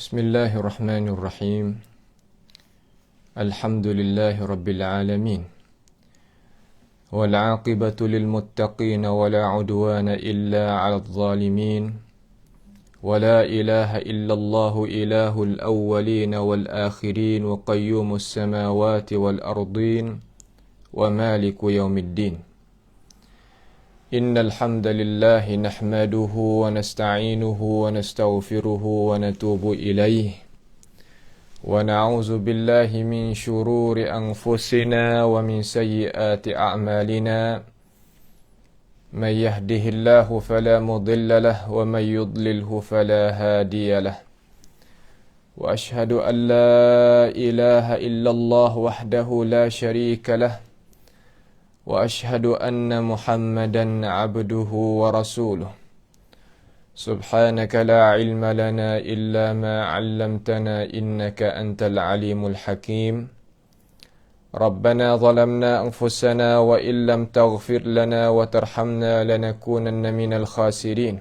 بسم الله الرحمن الرحيم. الحمد لله رب العالمين، والعاقبة للمتقين ولا عدوان إلا على الظالمين، ولا إله إلا الله إله الأولين والآخرين، وقيوم السماوات والأرضين، ومالك يوم الدين. إن الحمد لله نحمده ونستعينه ونستغفره ونتوب إليه، ونعوذ بالله من شرور أنفسنا ومن سيئات أعمالنا. من يهده الله فلا مضل له، ومن يضلله فلا هادي له. وأشهد أن لا إله إلا الله وحده لا شريك له، وأشهد أن محمدا عبده ورسوله. سبحانك لا علم لنا إلا ما علمتنا إنك أنت العليم الحكيم. ربنا ظلمنا أنفسنا وإن لم تغفر لنا وترحمنا لنكونن من الخاسرين.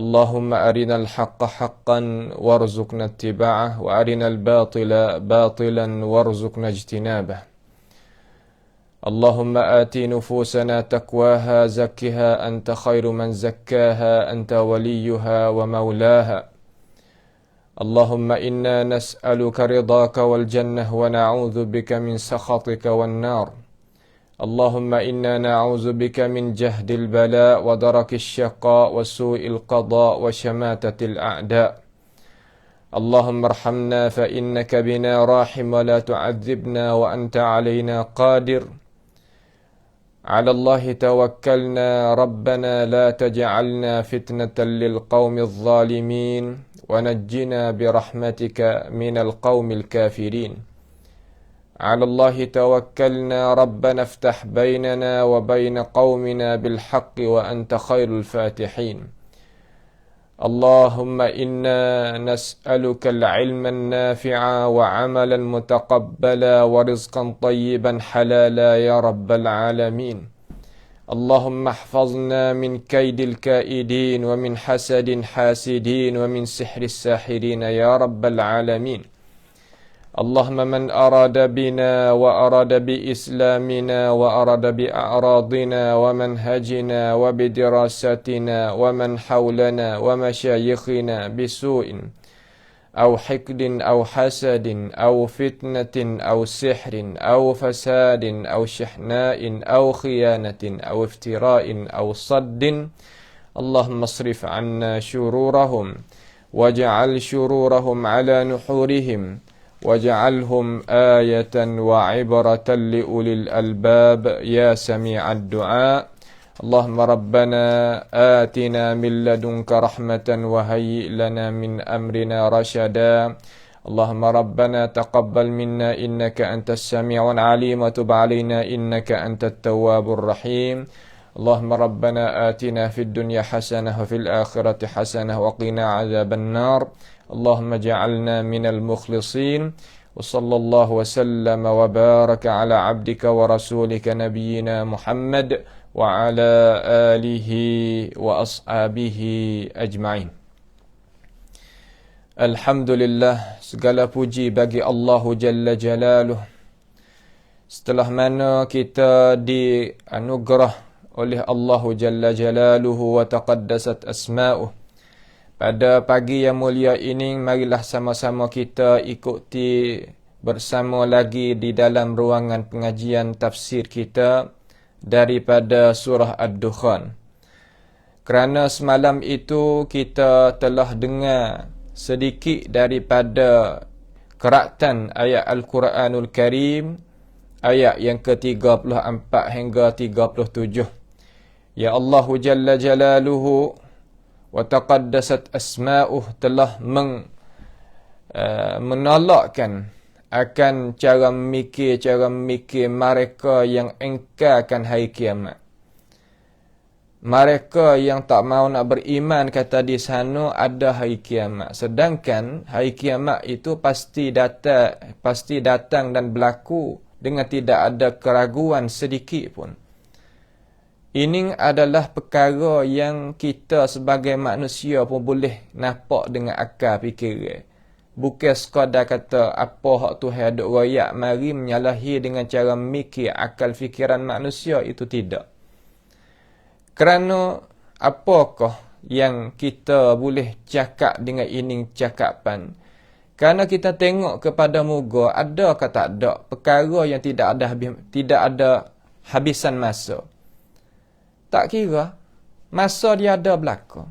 اللهم أرنا الحق حقا وارزقنا اتباعه، وأرنا الباطل باطلا وارزقنا اجتنابه. اللهم آت نفوسنا تقواها، زكها أنت خير من زكاها، أنت وليها ومولاها. اللهم إنا نسألك رضاك والجنة، ونعوذ بك من سخطك والنار. اللهم إنا نعوذ بك من جهد البلاء ودرك الشقاء وسوء القضاء وشماتة الأعداء. اللهم ارحمنا فإنك بنا راحم، ولا تعذبنا وأنت علينا قادر. على الله توكلنا ربنا لا تجعلنا فتنة للقوم الظالمين، ونجنا برحمتك من القوم الكافرين. على الله توكلنا ربنا افتح بيننا وبين قومنا بالحق وأنت خير الفاتحين. اللهم إنا نسألك العلم النافع وعملا متقبلا ورزقا طيبا حلالا يا رب العالمين. اللهم احفظنا من كيد الكائدين، ومن حسد حاسدين، ومن سحر الساحرين يا رب العالمين. اللهم من أراد بنا وأراد بإسلامنا وأراد بأعراضنا ومنهجنا وبدراستنا ومن حولنا ومشايخنا بسوء أو حقد أو حسد أو فتنة أو سحر أو فساد أو شحناء أو خيانة أو افتراء أو صد، اللهم اصرف عنا شرورهم، واجعل شرورهم على نحورهم، واجعلهم آية وعبرة لأولي الألباب يا سميع الدعاء. اللهم ربنا آتنا من لدنك رحمة وهيئ لنا من أمرنا رشدا. اللهم ربنا تقبل منا إنك أنت السميع العليم، وتب علينا إنك أنت التواب الرحيم. اللهم ربنا آتنا في الدنيا حسنة وفي الآخرة حسنة وقنا عذاب النار. اللهم اجعلنا من المخلصين. وصلى الله وسلم وبارك على عبدك ورسولك نبينا محمد وعلى آله وأصحابه أجمعين. Alhamdulillah, segala puji bagi Allah Jalla Jalaluh. Setelah mana kita dianugerah oleh Allah Jalla Jalaluhu wa taqaddasat asma'uh, pada pagi yang mulia ini, marilah sama-sama kita ikuti bersama lagi di dalam ruangan pengajian tafsir kita daripada surah Ad-Dukhan. Kerana semalam itu kita telah dengar sedikit daripada keratan ayat Al-Quranul Karim, ayat yang ke-34 hingga 37. Ya Allah Jalla Jalaluhu wa taqaddasat asma'uh telah menolakkan akan cara memikir mereka yang engkarkan hari kiamat. Mereka yang tak mau nak beriman, kata di sana ada hari kiamat. Sedangkan hari kiamat itu pasti datang dan berlaku dengan tidak ada keraguan sedikit pun. Ini adalah perkara yang kita sebagai manusia pun boleh nampak dengan akal fikiran. Bukan sekadar kata apa hak Tuhan duk royak mari menyalahi dengan cara mikir akal fikiran manusia, itu tidak. Kerana apakah yang kita boleh cakap dengan ini cakapan? Kerana kita tengok kepada muka, ada ke tak ada perkara yang tidak ada habisan masa. Tak kira masa dia ada belaka.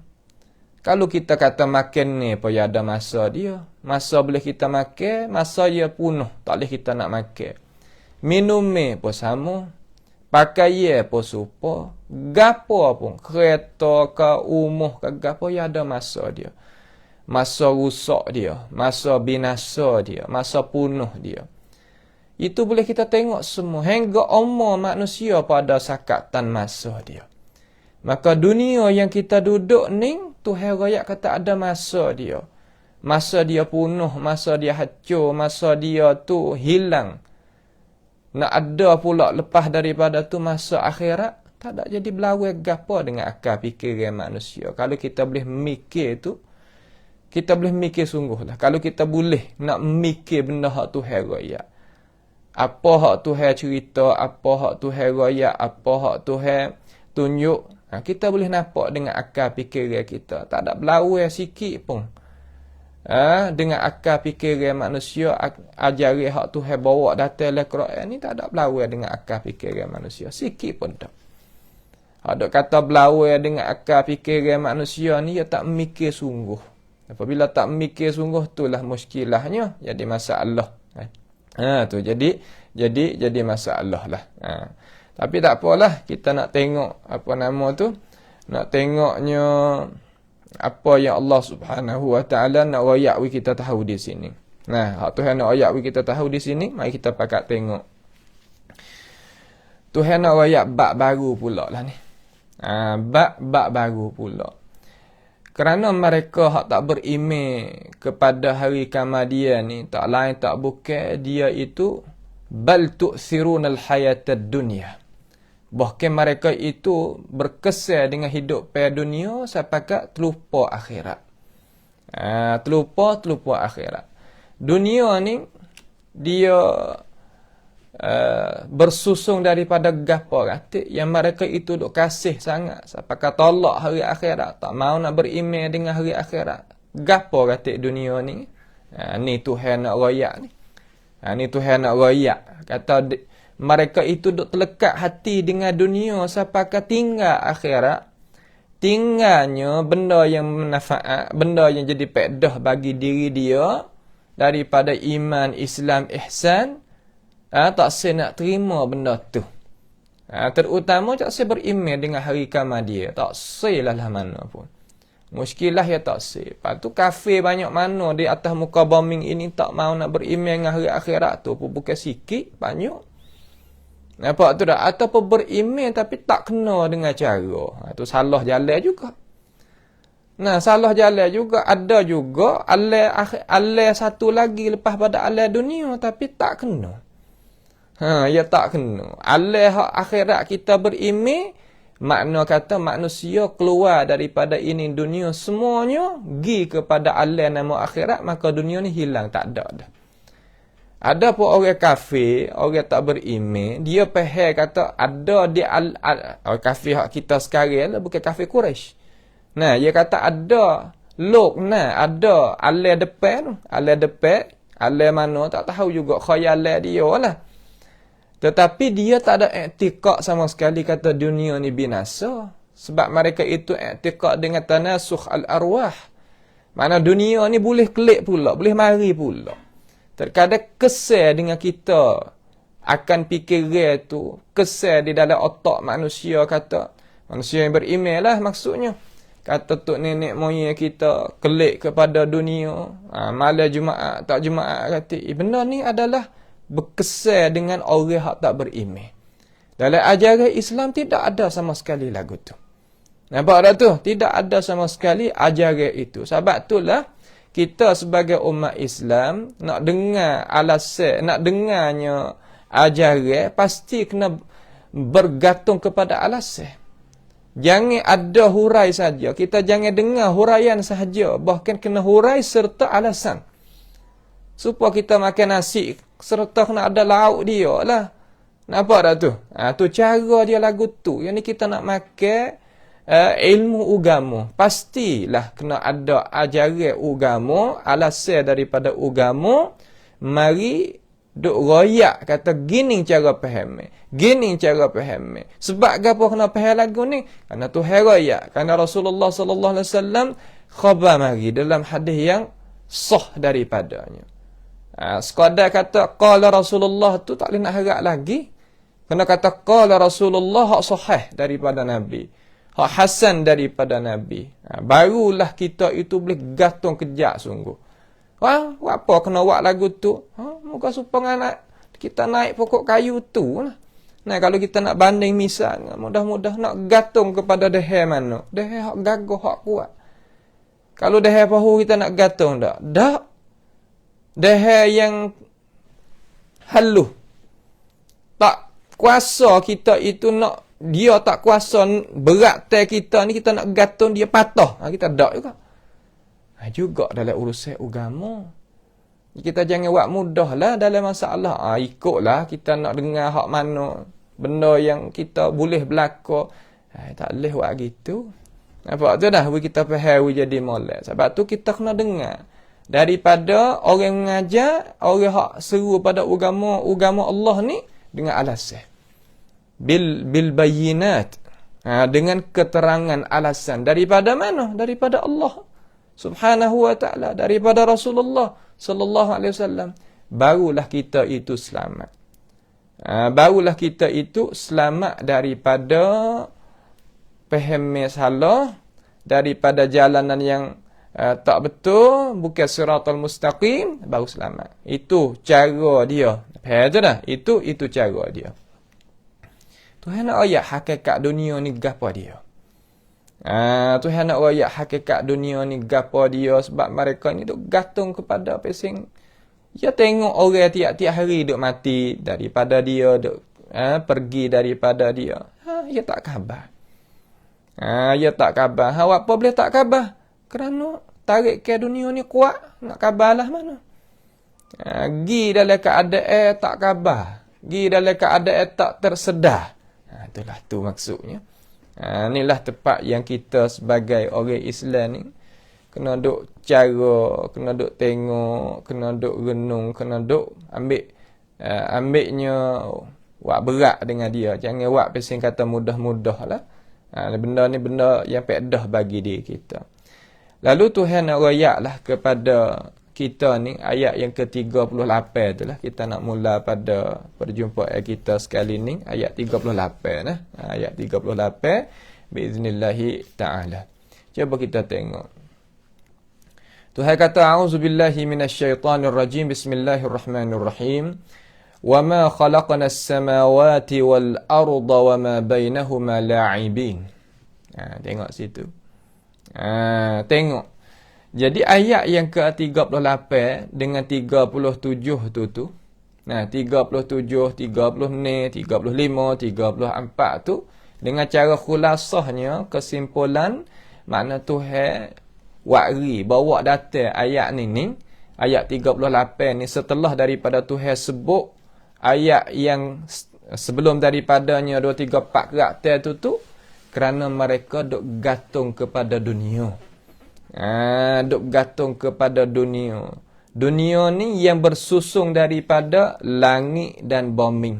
Kalau kita kata makan ni pun ada masa dia. Masa boleh kita makan, masa dia penuh, tak boleh kita nak makan. Minum ni pun sama. Pakaian pun serupa. Gapo pun, kereta ke rumah ke gapo, dia ada masa dia. Masa rusak dia, masa binasa dia, masa penuh dia. Itu boleh kita tengok semua. Hingga umur manusia pada sakatan masa dia. Maka dunia yang kita duduk ni, Tuhan rakyat kata ada masa dia. Masa dia penuh, masa dia hancur, masa dia tu hilang. Nak ada pula lepas daripada tu masa akhirat, tak ada jadi berlawan gapo dengan akal fikiran manusia. Kalau kita boleh mikir tu, kita boleh mikir sungguh lah. Kalau kita boleh nak mikir benda hak Tuhan rakyat. Apa hak Tuhan cerita, apa hak Tuhan rakyat, apa hak Tuhan tunjuk, kita boleh nampak dengan akal fikiran kita. Tak ada berlawan sikit pun. Dengan akal fikiran manusia, ajaran hak Tuhan bawa datang dalam Quran ni tak ada berlawan dengan akal fikiran manusia. Sikit pun tak. Ada kata berlawan dengan akal fikiran manusia ni, dia tak mikir sungguh. Apabila tak mikir sungguh, itulah muskilahnya. Jadi masalah. Tu jadi masalah lah. Tapi tak apalah, kita nak tengok apa nama tu, nak tengoknya apa yang Allah Subhanahu Wa Taala nak royak kita tahu di sini. Nah, hak Tuhan nak royak kita tahu di sini, mari kita pakat tengok. Tuhan nak royak bab baru pula lah ni. Bab baru pula. Kerana mereka hak tak beriman kepada hari kemudian ni, tak lain tak bukan dia itu bal tu'thirunal hayatad dunya. Bahkan mereka itu berkesan dengan hidup pada dunia sampai terlupa akhirat. Terlupa akhirat. Dunia ni dia bersusung daripada gapo ratik yang mereka itu duk kasih sangat sampai tolak hari akhirat, tak mau nak beriman dengan hari akhirat. Gapo ratik dunia ni? Ni Tuhan nak royak ni. Ni Tuhan nak royak. Kata mereka itu duk terlekat hati dengan dunia sampai tinggal akhirat. Tinggalnya benda yang manfaat, benda yang jadi faedah bagi diri dia daripada iman, Islam, ihsan. Tak saya nak terima benda tu. Terutama tak saya beriman dengan hari kemudian. Tak saya lah mana pun. Muskilah ya tak saya. Lepas tu kafir banyak mana di atas muka bumi ini tak mau nak beriman dengan hari akhirat tu. Bukan sikit, banyak. Nampak tu dah? Ataupun beriman tapi tak kena dengan cara. Itu salah jalan juga. Nah, salah jalan juga. Ada juga alai satu lagi lepas pada alai dunia tapi tak kena. Ya tak kena. Alai akhirat kita beriman, makna kata manusia keluar daripada ini dunia semuanya, pergi kepada alai nama akhirat, maka dunia ni hilang, tak ada dah. Ada pun orang kafir, orang tak beriman, dia faham kata ada di orang kafir hak kita sekarang lah, bukan kafir Quraisy. Nah, dia kata ada ada alai depan, alai mana tak tahu juga khayalan dia lah. Tetapi dia tak ada i'tiqad sama sekali kata dunia ni binasa. Sebab mereka itu i'tiqad dengan tanasukh al-arwah. Mana dunia ni boleh kelik pula, boleh mari pula. Terkadang kesal dengan kita akan fikiran tu, kesal di dalam otak manusia kata. Manusia yang beriman lah maksudnya. Kata tok nenek moyang kita kelik kepada dunia. Malam Jumaat, tak Jumaat kata. Benda ni adalah berkesal dengan orang yang tak beriman. Dalam ajaran Islam tidak ada sama sekali lagu tu. Nampak tak tu? Tidak ada sama sekali ajaran itu. Sebab itulah kita sebagai umat Islam nak dengar alasan, nak dengarnya ajaran, pasti kena bergantung kepada alasan. Jangan ada hurai saja. Kita jangan dengar huraian sahaja. Bahkan kena hurai serta alasan. Supaya kita makan nasi serta kena ada lauk dia lah. Nampak tak tu? Tu cara dia lagu tu. Yang ni kita nak makan ilmu agama. Pastilah kena ada ajaran agama, alasan daripada agama. Mari duk royak kata gini cara faham. Gini cara faham. Sebab apa kena faham lagu ni? Kerana Tuhan royak. Kerana Rasulullah sallallahu alaihi wasallam khabar mari dalam hadis yang sah daripadanya. Sekadar kata qala Rasulullah tu tak boleh nak harap lagi. Kena kata qala Rasulullah hak sahih daripada Nabi. Hak hasan daripada Nabi. Barulah kita itu boleh gantung kejak sungguh. Apa kena buat lagu tu? Muka supaya nak kita naik pokok kayu tu lah. Nah, kalau kita nak banding misal, mudah-mudah nak gantung kepada deher mana? Deher hak gagah, hak kuat. Kalau deher pahu kita nak gantung tak? Tak. Deher yang haluh. Tak kuasa kita itu nak, dia tak kuasa berat teh kita ni, kita nak gantung dia patah. Kita tak juga. Juga dalam urusan agama. Kita jangan buat mudah lah dalam masalah. Ikutlah kita nak dengar hak mana. Benda yang kita boleh berlaku. Tak boleh buat gitu. Nampak tu dah. Kita faham jadi molek. Sebab tu kita kena dengar. Daripada orang mengajar, orang hak seru pada agama Allah ni dengan alasan. Bil bayinat. Dengan keterangan alasan. Daripada mana? Daripada Allah Subhanahu wa ta'ala, daripada Rasulullah sallallahu alaihi wasallam. Barulah kita itu selamat. Barulah kita itu selamat daripada faham salah, daripada jalanan yang tak betul, bukan siratal mustaqim, baru selamat. Itu cara dia. Faham tu dah? Itu cara dia. Tuhan nak ayat hakikat dunia ni gapo dia? Tuhan nak royak hakikat dunia ni gapo dia, sebab mereka ni duk gantung kepada pesing. Dia tengok orang tiap-tiap hari duk mati daripada dia, duk pergi daripada dia. Dia tak khabar. Dia tak khabar. Apa boleh tak khabar? Kerana tarik ke dunia ni kuat, nak khabarlah mana? Gi dalam keadaan tak khabar. Gi dalam keadaan tak tersedar. Itulah tu maksudnya. Inilah tepat yang kita sebagai orang Islam ni kena duk cara, kena duk tengok, kena duk renung, kena duk ambilnya buat berat dengan dia. Jangan buat pesing kata mudah-mudah lah. Benda ni benda yang pedah bagi diri kita. Lalu Tuhan nak royaklah kepada kita ni ayat yang ke-38 tu lah. Kita nak mula pada perjumpaan kita sekali ni ayat 38 nah. Ayat 38 biiznillahi taala. Cuba kita tengok. Tuhan kata a'udzubillahi minasyaitonir rajim. Bismillahirrahmanirrahim. Wama khalaqnas samawati wal arda wama bainahuma la'ibin. Tengok situ. Tengok. Jadi ayat yang ke-38 dengan 37 tu. Nah, 37, 36, 35, 34 tu dengan cara khulasahnya kesimpulan makna Tuhan wakri bawa datang ayat ni ayat 38 ni setelah daripada Tuhan sebut ayat yang sebelum daripadanya 2 3 4 karakter tu kerana mereka duk gantung kepada dunia. Duk gantung kepada dunia. Dunia ni yang bersusung daripada langit dan bumi.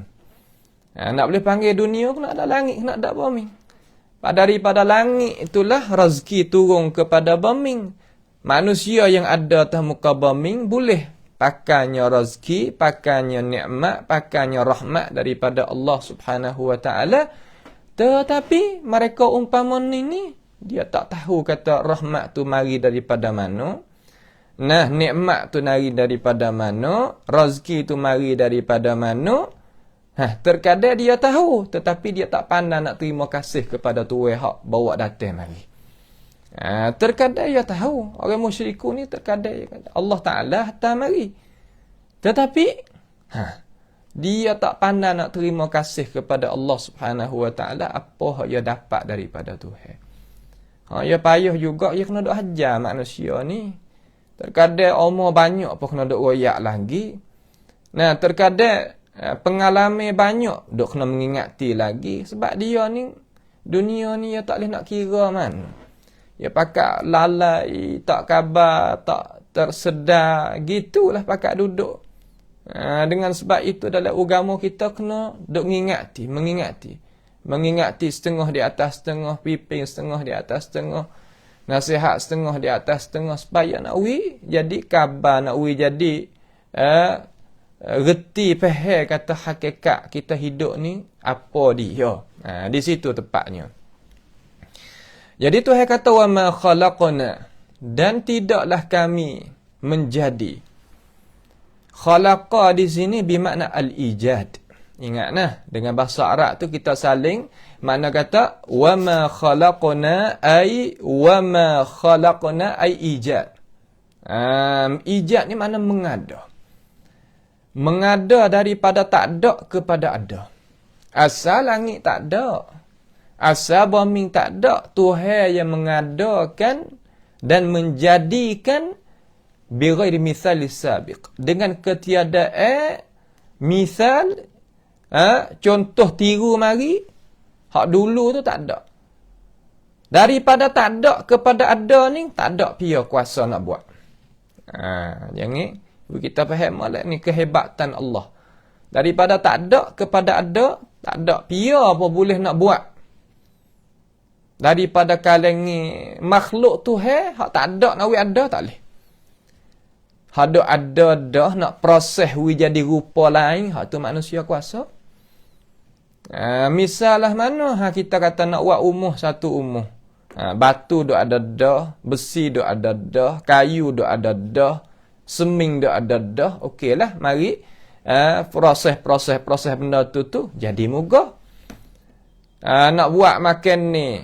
Nak boleh panggil dunia kena ada langit, kena ada bumi. Daripada langit itulah rezeki turun kepada bumi. Manusia yang ada atas muka bumi boleh pakainya rezeki, pakainya nikmat, pakainya rahmat daripada Allah Subhanahu wa taala. Tetapi mereka umpama ni dia tak tahu kata rahmat tu mari daripada mana. Nah, nikmat tu mari daripada mana. Rezeki tu mari daripada mana. Terkadang dia tahu. Tetapi dia tak pandai nak terima kasih kepada Tuhan hak bawa datang mari. Terkadang dia tahu. Orang musyrikun ni terkadang Allah Ta'ala hantar mari. Tetapi, dia tak pandai nak terima kasih kepada Allah Subhanahu Wa Taala apa yang dia dapat daripada Tuhan. Ya payah juga dia kena duk hajar manusia ni. Terkadang umur banyak pun kena duk royak lagi. Nah, terkadang pengalaman banyak duk kena mengingati lagi sebab dia ni dunia ni dia tak boleh nak kira man. Dia pakat lalai, tak khabar, tak tersedar, gitulah pakat duduk. Dengan sebab itu dalam agama kita kena duk mengingati setengah di atas setengah, piping setengah di atas setengah, nasihat setengah di atas setengah supaya nak jadi khabar, nak jadi reti faham kata hakikat kita hidup ni apa dia. Di situ tepatnya. Jadi Tuhan kata wa ma khalaqna, dan tidaklah kami menjadi. Khalaqa di sini bermakna al-ijad. Ingat nah, dengan bahasa Arab tu kita saling makna kata wa ma khalaqna ay ijad. Ijad ni makna mengada. Mengada daripada tak ada kepada ada. Asal langit tak ada, asal bumi tak ada, Tuhan yang mengadakan dan menjadikan bighairi misal sabiq, dengan ketiadaan misal, contoh tiru mari hak dulu tu tak ada. Daripada tak ada kepada ada ni tak ada pia kuasa nak buat. Jangan kita faham molek ni kehebatan Allah. Daripada tak ada kepada ada, tak ada pia apa boleh nak buat. Daripada kalangan makhluk tu hak tak ada nak ada tak boleh. Hak ada dah nak proses jadi rupa lain, hak tu manusia kuasa. Misalah mana kita kata nak buat umuh satu umuh. Batu duk ada dah, besi duk ada dah, kayu duk ada dah, seming duk ada dah. Okeylah, mari proses benda tu jadi mudah. Nak buat makan ni,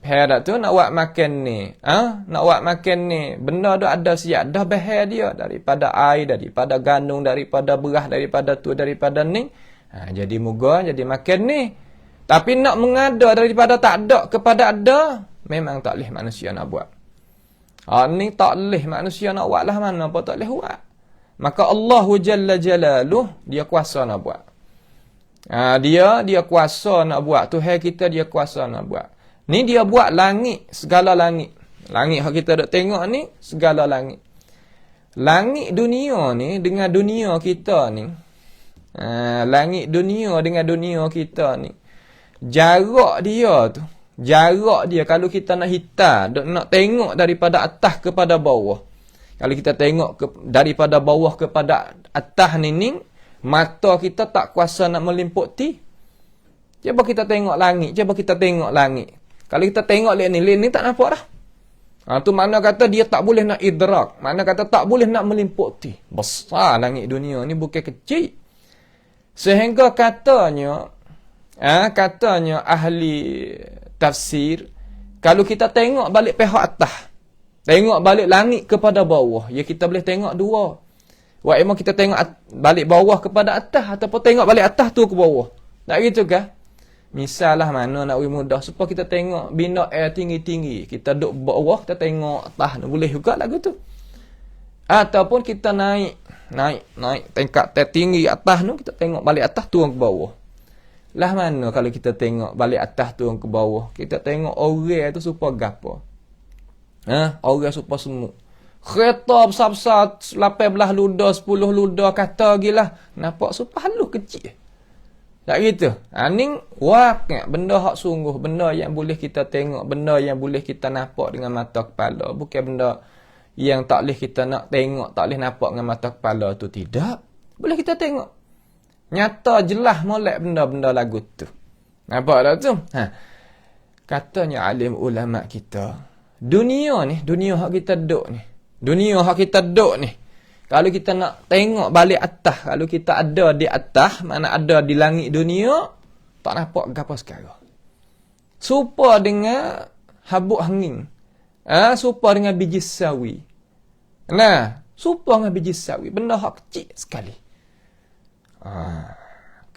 Herat tu nak buat makan ni. Nak buat makan ni. Benda tu ada siap. Dah bahaya dia. Daripada air, daripada gandum, daripada beras, daripada tu, daripada ni. Jadi muga, jadi makan ni. Tapi nak mengada daripada tak ada kepada ada, memang tak boleh manusia nak buat. Ni tak boleh manusia nak buat lah mana apa tak boleh buat. Maka Allahu Jalla Jalaluh, dia kuasa nak buat. Dia kuasa nak buat. Tuhan kita dia kuasa nak buat. Ni dia buat langit, segala langit. Langit yang kita duk tengok ni, segala langit. Langit dunia ni dengan dunia kita ni. Langit dunia dengan dunia kita ni. Jarak dia kalau kita nak hitam, nak tengok daripada atas kepada bawah. Kalau kita tengok daripada bawah kepada atas ni, mata kita tak kuasa nak meliputi. Cuba kita tengok langit. Kalau kita tengok lain ni tak nampak dah. Tu mana kata dia tak boleh nak idrak. Mana kata tak boleh nak meliputi. Besar langit dunia ni, bukan kecil. Sehingga katanya ahli tafsir, kalau kita tengok balik pihak atas, tengok balik langit kepada bawah, ya kita boleh tengok dua. Emang kita tengok balik bawah kepada atas, ataupun tengok balik atas tu ke bawah. Tak gitu kah? Misalnya mana nak mudah supaya kita tengok bina air tinggi-tinggi. Kita duduk bawah, kita tengok atas. Boleh juga lagu tu. Ataupun kita naik tingkat tertinggi atas tu, kita tengok balik atas turun ke bawah. Lah mana kalau kita tengok balik atas turun ke bawah, kita tengok orang tu supaya gapo. Orang supaya semut. Kereta besar-besar 18 luda, 10 luda kata gilah. Nampak supaya halus kecil. Tak gitu. Ni waqi', benda hak sungguh, benda yang boleh kita tengok, benda yang boleh kita nampak dengan mata kepala, bukan benda yang tak boleh kita nak tengok, tak boleh nampak dengan mata kepala tu, tidak. Boleh kita tengok. Nyata jelas molek benda-benda lagu tu. Nampak tak tu? Katanya alim ulama kita, dunia hak kita duduk ni. Kalau kita nak tengok balik atas, kalau kita ada di atas, mana ada di langit dunia, tak nampak apa sekarang. Serupa dengan habuk angin. Serupa dengan biji sawi. Serupa dengan biji sawi. Benda hak kecil sekali.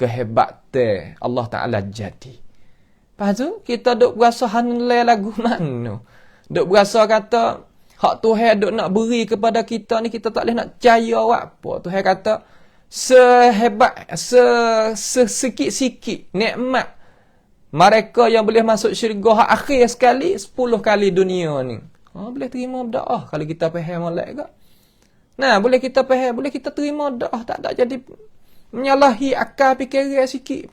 kehebatan Allah Ta'ala jadi. Lepas tu, kita duk berasa hanlai lagu mana. Duk berasa kata, hak Tuhan duk nak beri kepada kita ni, kita tak boleh nak percaya apa. Tuhan kata, sehebat, sesikit-sikit nikmat mereka yang boleh masuk syurga hak akhir sekali, 10 kali dunia ni. Boleh terima doa kalau kita faham molek ke. Nah, boleh kita faham, boleh kita terima doa, tak ada jadi menyalahi akal fikiran sikit.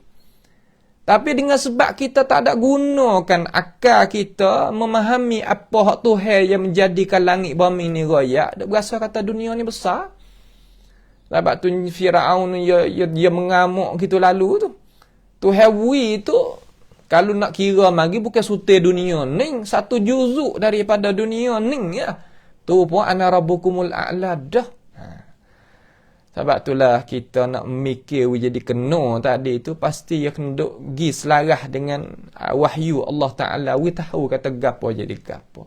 Tapi dengan sebab kita tak ada gunakan akal kita memahami apa hak Tuhan yang menjadikan langit bumi ni royak, dia berasa kata dunia ni besar. Sebab tu Firaun dia mengamuk gitu lalu tu. Tuhan wi tu kalau nak kira lagi bukan sutai dunia ni, satu juzuk daripada dunia ni ya. Tu pun ana rabbukumul a'la dah. Sebab itulah kita nak mikir jadi kena tadi tu pasti ya kena duk gi selarah dengan wahyu Allah Ta'ala. We tahu kata gapo jadi gapo.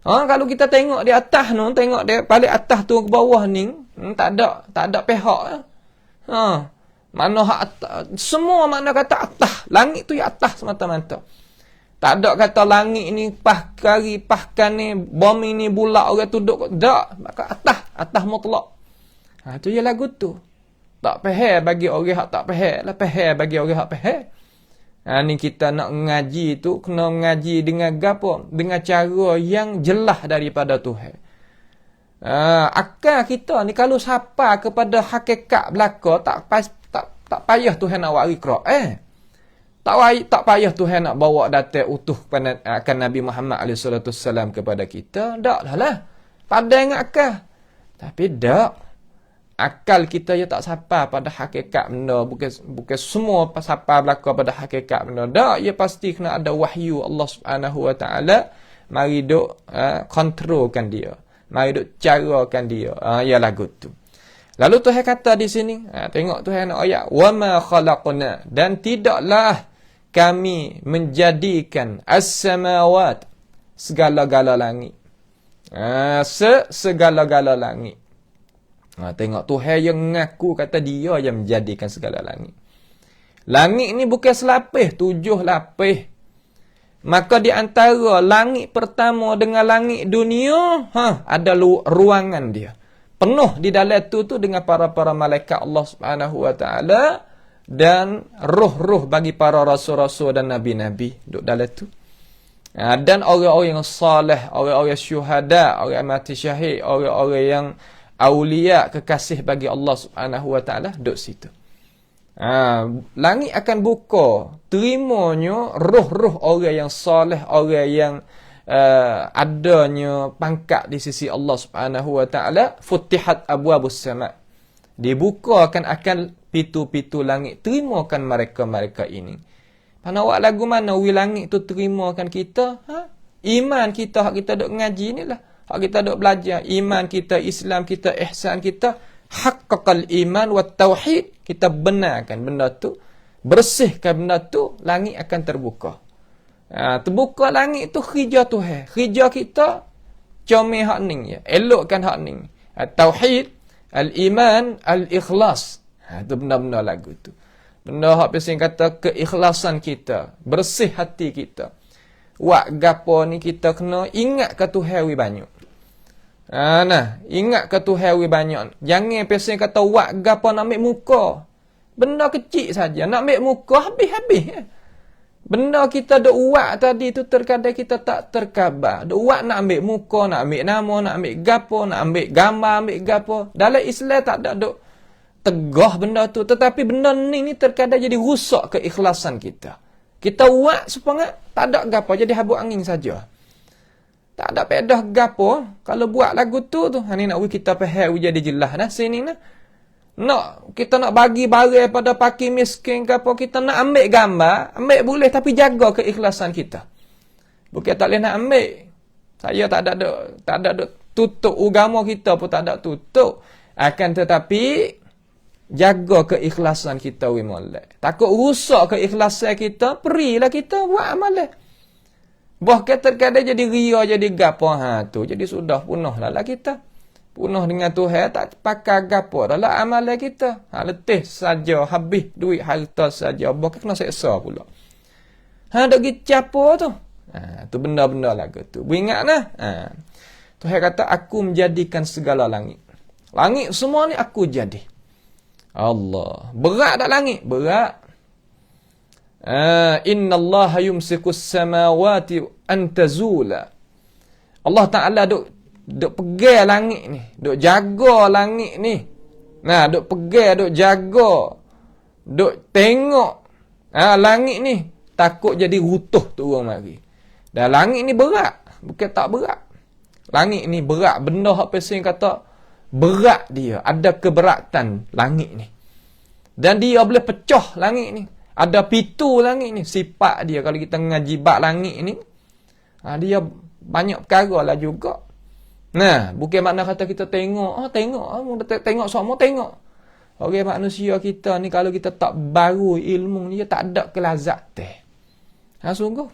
Kalau kita tengok di atas tu, tengok dia paling atas tu ke bawah ni, tak ada pihak. Mana hak atas, semua makna kata atas. Langit tu ya atas semata-mata. Tak ada kata langit ni pahkan ni, bumi ni bulat orang tu duduk. Tak, maka atas mutlak. Tu je lagu tu. Tak faham bagi orang hak tak faham lah, faham bagi orang hak faham. Ni kita nak ngaji tu kena ngaji dengan gapo? Dengan cara yang jelas daripada Tuhan. Akal kita ni kalau sapa kepada hakikat belaka tak payah Tuhan nak wari Quran. Tak payah Tuhan nak bawa datang utuh akan Nabi Muhammad SAW kepada kita. Tak lah. Padang akal. Tapi tak. Akal kita ya tak sapa pada hakikat benda. Bukan semua sapa belaka pada hakikat benda. Tak, ia pasti kena ada wahyu Allah Subhanahu Wa Ta'ala. Mari duk kontrolkan dia. Mari duk carakan dia. Ya lagu tu. Lalu Tuhan kata di sini. Tengok Tuhan ayat. وَمَا خَلَقْنَا. Dan tidaklah kami menjadikan as-samawat. Segala-gala langit. Segala-gala langit. Tengok Tuhan yang mengaku kata dia yang menjadikan segala langit. Langit ni bukan selapis, 7 lapis. Maka di antara langit pertama dengan langit dunia, ada ruangan dia. Penuh di dalam tu dengan para malaikat Allah Subhanahu Wa Ta'ala dan roh-roh bagi para rasul-rasul dan nabi-nabi duduk dalam tu. Dan orang-orang yang salih, orang-orang syuhada, orang mati syahid, orang-orang yang aulia kekasih bagi Allah Subhanahu Wa Ta'ala duduk situ. Langit akan buka, terimanya roh-roh orang yang soleh, orang yang adanya pangkat di sisi Allah Subhanahu Wa Ta'ala. Futihat abwabus sama. Dibukakan akan pintu-pintu langit, terimakan mereka ini. Panawak lagu mana wi langit tu terimakan kita? Iman kita, hak kita duk ngaji ni lah. Hak kita duk belajar iman kita, Islam kita, ihsan kita, haqqaqal iman wa tauhid, kita benarkan benda tu, bersihkan benda tu, langit akan terbuka. Terbuka langit tu khija Tuhan. Khija kita comel hak ning ya, elokkan hak ning. Tauhid, al-iman, al-ikhlas. Tu benda-benda lagu tu. Benda hak pesan kata keikhlasan kita, bersih hati kita. Wak gapo ni kita kena ingat ke Tuhan wi banyak. Ingat ke Tuhan wi banyak. Jangan pesan kata wak gapo nak ambil muka. Benda kecil saja nak ambil muka habis-habis. Benda kita duk wak tadi tu terkadang kita tak terkabar. Duk wak nak ambil muka, nak ambil nama, nak ambil gapo, nak ambil gambar, ambil gapo. Dalam Islam tak ada duk tegah benda tu, tetapi benda ni terkadang jadi rusak keikhlasan kita. Kita wak supaya tak ada gapo, jadi habuk angin saja. Tak ada pedah gapo. Kalau buat lagu tu ni nak kita faham jadi jelas dah sini nah. Nak kita nak bagi barang pada pakir miskin ke apa, kita nak ambil gambar, ambil boleh tapi jaga keikhlasan kita. Bukan tak boleh nak ambil. Saya tak ada tutup agama kita pun tak ada tutup. Akan tetapi jaga keikhlasan kita wi molek. Takut rusak keikhlasan kita, perilah kita buat amalan. Bahkan terkadang jadi ria, jadi gapo tu. Jadi sudah punah lah kita. Penuh dengan Tuhan, tak pakai gapo dalam amalan kita. Letih saja, habis duit harta saja. Bukan kena seksa pula. Dak pergi capo tu. Tu benda-benda lagu tu. Ingat nah. Tuhan kata, aku menjadikan segala langit. Langit semua ni aku jadi. Allah. Berat tak langit? Berat. Inna Allah yumsikus samawati an tazula. Allah Ta'ala duk pegang langit ni. Duk jaga langit ni. Nah, duk pegang, duk jaga. Duk tengok. Langit ni. Takut jadi rutuh turun mari. Dan langit ni berat. Bukan tak berat. Langit ni berat. Benda hak pesing kata berat dia. Ada keberatan langit ni. Dan dia boleh pecah langit ni. Ada pitu langit ni. Sifat dia kalau kita ngaji bab langit ni. Dia banyak perkara lah juga. Nah, bukan makna kata kita tengok. Tengok semua tengok. Orang manusia kita ni kalau kita tak baru ilmu ni, dia tak ada kelazatan. Sungguh.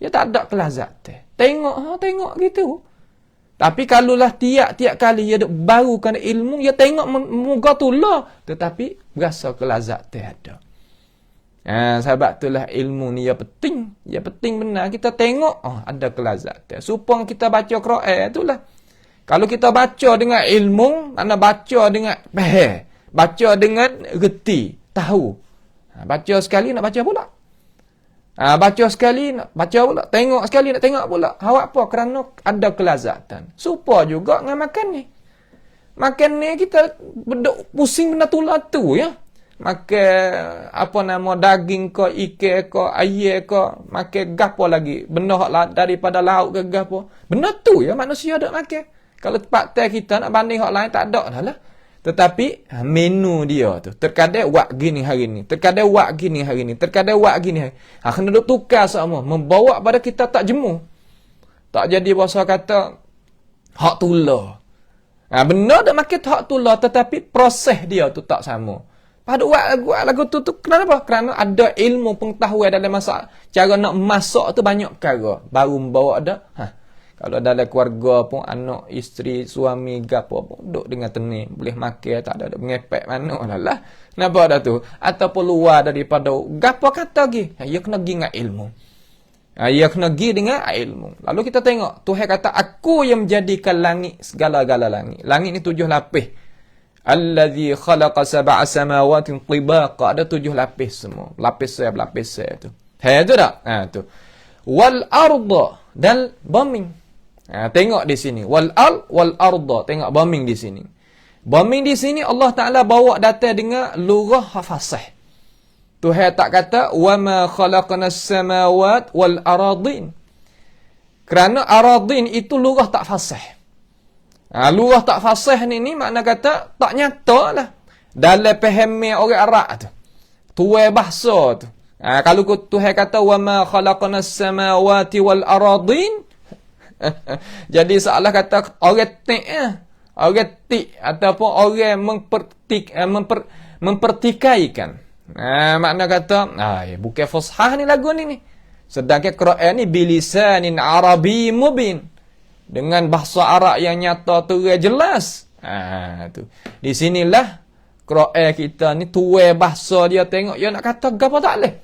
Dia tak ada kelazatan. Tengok gitu. Tapi kalaulah tiap-tiap kali dia duk barukan ilmu, dia tengok muka tu lah. Tetapi berasa kelazatan ada. Sebab itulah ilmu ni dia penting. Dia penting benar. Kita tengok, ada kelazatan. Supaya kita baca Quran itulah. Kalau kita baca dengan ilmu, mana baca dengan faham. Baca dengan reti, tahu. Baca sekali nak baca pula. Baca sekali nak baca pula. Tengok sekali nak tengok pula. Awak apa? Kerana ada kelazatan. Supaya juga dengan makan ni. Makan ni kita pusing benda tular tu ya. Makan daging ke, ikan ke, air ke, makan gapo lagi. Benda daripada laut ke gapo. Benda tu ya manusia ada makan. Kalau tempat teh kita nak banding hak lain tak ada dah lah. Tetapi menu dia tu terkadang wak gini hari ni, terkadang wak gini hari ni, terkadang wak gini hari. Kena duk tukar semua, membawa pada kita tak jemu. Tak jadi bahasa kata hak tular. Benar dak makan hak tular tetapi proses dia tu tak sama. Pada wak lagu tu kenapa? Kerana ada ilmu pengetahuan dalam masak. Cara nak masak tu banyak perkara. Baru membawa ada. Kalau dalam keluarga pun, anak, isteri, suami, gapo pun, duduk dengan tenang. Boleh makan, tak ada mengepek mana lah. Nampak dah tu? Ataupun luar daripada, gapo kata lagi? Ia kena pergi dengan ilmu. Ia kena pergi dengan ilmu. Lalu kita tengok, Tuhan kata, aku yang menjadikan langit, segala-gala langit. Langit ni 7 lapis. Allazi khalaqa sab'a samawatin tibaqa. Ada 7 lapis semua. Lapis saya tu. Tu tak? Tu. Wal arda. Dan bombing. Tengok di sini. Wal arda. Tengok bombing di sini. Bombing di sini Allah Ta'ala bawa data dengan lurah fasih. Tuhan tak kata wa ma khalaqnas samawat wal aradin. Kerana aradin itu lurah tak fasih. Lurah tak fasih ni makna kata tak nyata lah. Dalam pahami orang Arab tu. Tuai bahasa tu. Kalau Tuhan kata wa ma khalaqnas samawati wal aradin. Jadi seolah kata orang tik ataupun orang mempertikaikan. Makna kata bukan fushah ni lagu ni. Sedangkan Quran ni bilisanin arabi mubin. Dengan bahasa Arab yang nyata terang jelas. Tu. Di sinilah Quran kita ni tuai bahasa dia tengok dia nak kata gapo tak leh.